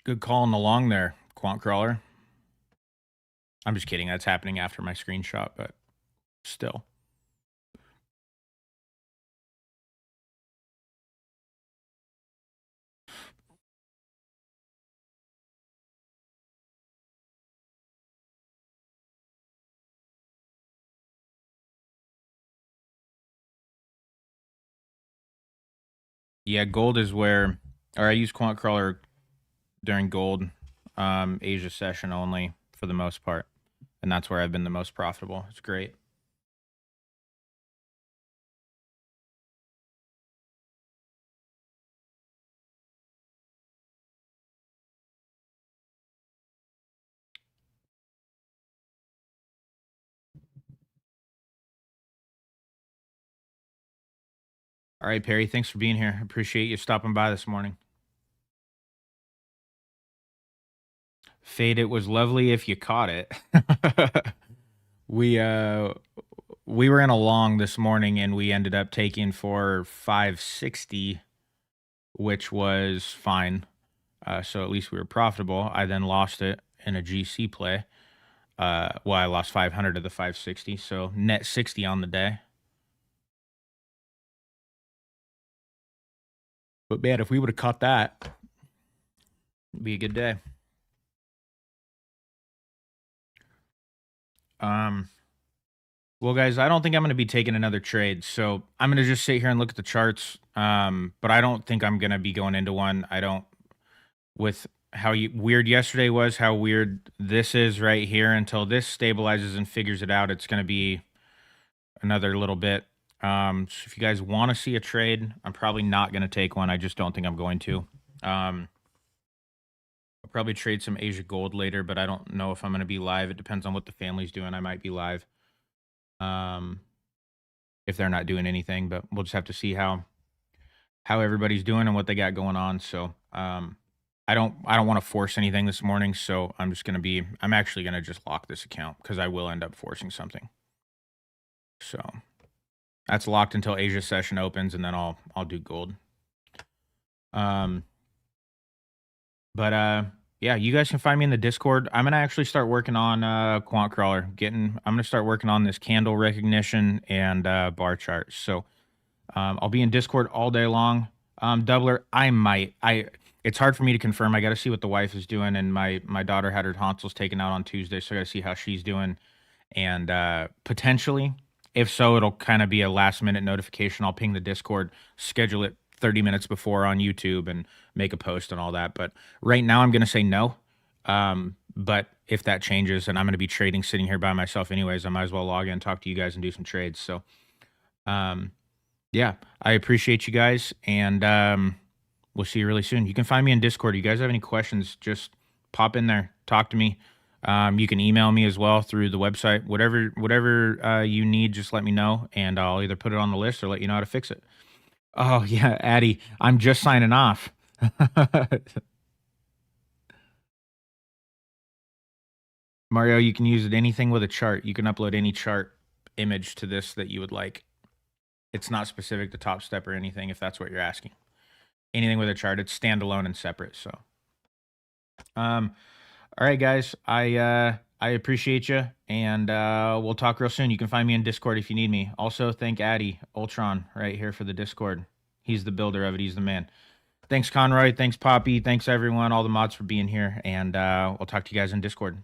Good calling along there, QuantCrawler. I'm just kidding. That's happening after my screenshot, but still. Yeah, gold is where, or I use QuantCrawler during gold, Asia session only for the most part. And that's where I've been the most profitable. It's great. All right, Perry, thanks for being here. Appreciate you stopping by this morning. Fade, it was lovely if you caught it. we were in a long this morning and we ended up taking for 560, which was fine. So at least we were profitable. I then lost it in a GC play. Well, I lost 500 of the 560, so net 60 on the day. But man, if we would have caught that, it'd be a good day. Well, guys, I don't think I'm going to be taking another trade, so I'm going to just sit here and look at the charts. But I don't think I'm going to be going into one. I don't, with how weird yesterday was, how weird this is right here. Until this stabilizes and figures it out, it's going to be another little bit. So if you guys want to see a trade, I'm probably not going to take one. I just don't think I'm going to. I'll probably trade some Asia gold later, but I don't know if I'm going to be live. It depends on what the family's doing. I might be live. If they're not doing anything, but we'll just have to see how everybody's doing and what they got going on. So I don't want to force anything this morning, so I'm actually gonna just lock this account because I will end up forcing something. So that's locked until Asia session opens, and then I'll do gold. But yeah, you guys can find me in the Discord. I'm gonna actually start working on QuantCrawler. I'm gonna start working on this candle recognition and bar chart. So I'll be in Discord all day long. Doubler, it's hard for me to confirm. I got to see what the wife is doing, and my daughter had her tonsils taken out on Tuesday, so I got to see how she's doing. And potentially, if so, it'll kind of be a last minute notification. I'll ping the Discord, schedule it 30 minutes before on YouTube, and make a post and all that. But right now, I'm going to say no. But if that changes, and I'm going to be trading sitting here by myself anyways, I might as well log in, talk to you guys, and do some trades. So, yeah, I appreciate you guys, and we'll see you really soon. You can find me in Discord. You guys have any questions, just pop in there, talk to me. You can email me as well through the website. Whatever you need, just let me know, and I'll either put it on the list or let you know how to fix it. Oh, yeah, Addy, I'm just signing off. Mario, you can use it anything with a chart. You can upload any chart image to this that you would like. It's not specific to Topstep or anything, if that's what you're asking. Anything with a chart, it's standalone and separate. So, all right, guys, I appreciate you, and we'll talk real soon. You can find me in Discord if you need me. Also, thank Addy Ultron right here for the Discord. He's the builder of it. He's the man. Thanks, Conroy. Thanks, Poppy. Thanks, everyone, all the mods for being here, and we'll talk to you guys in Discord.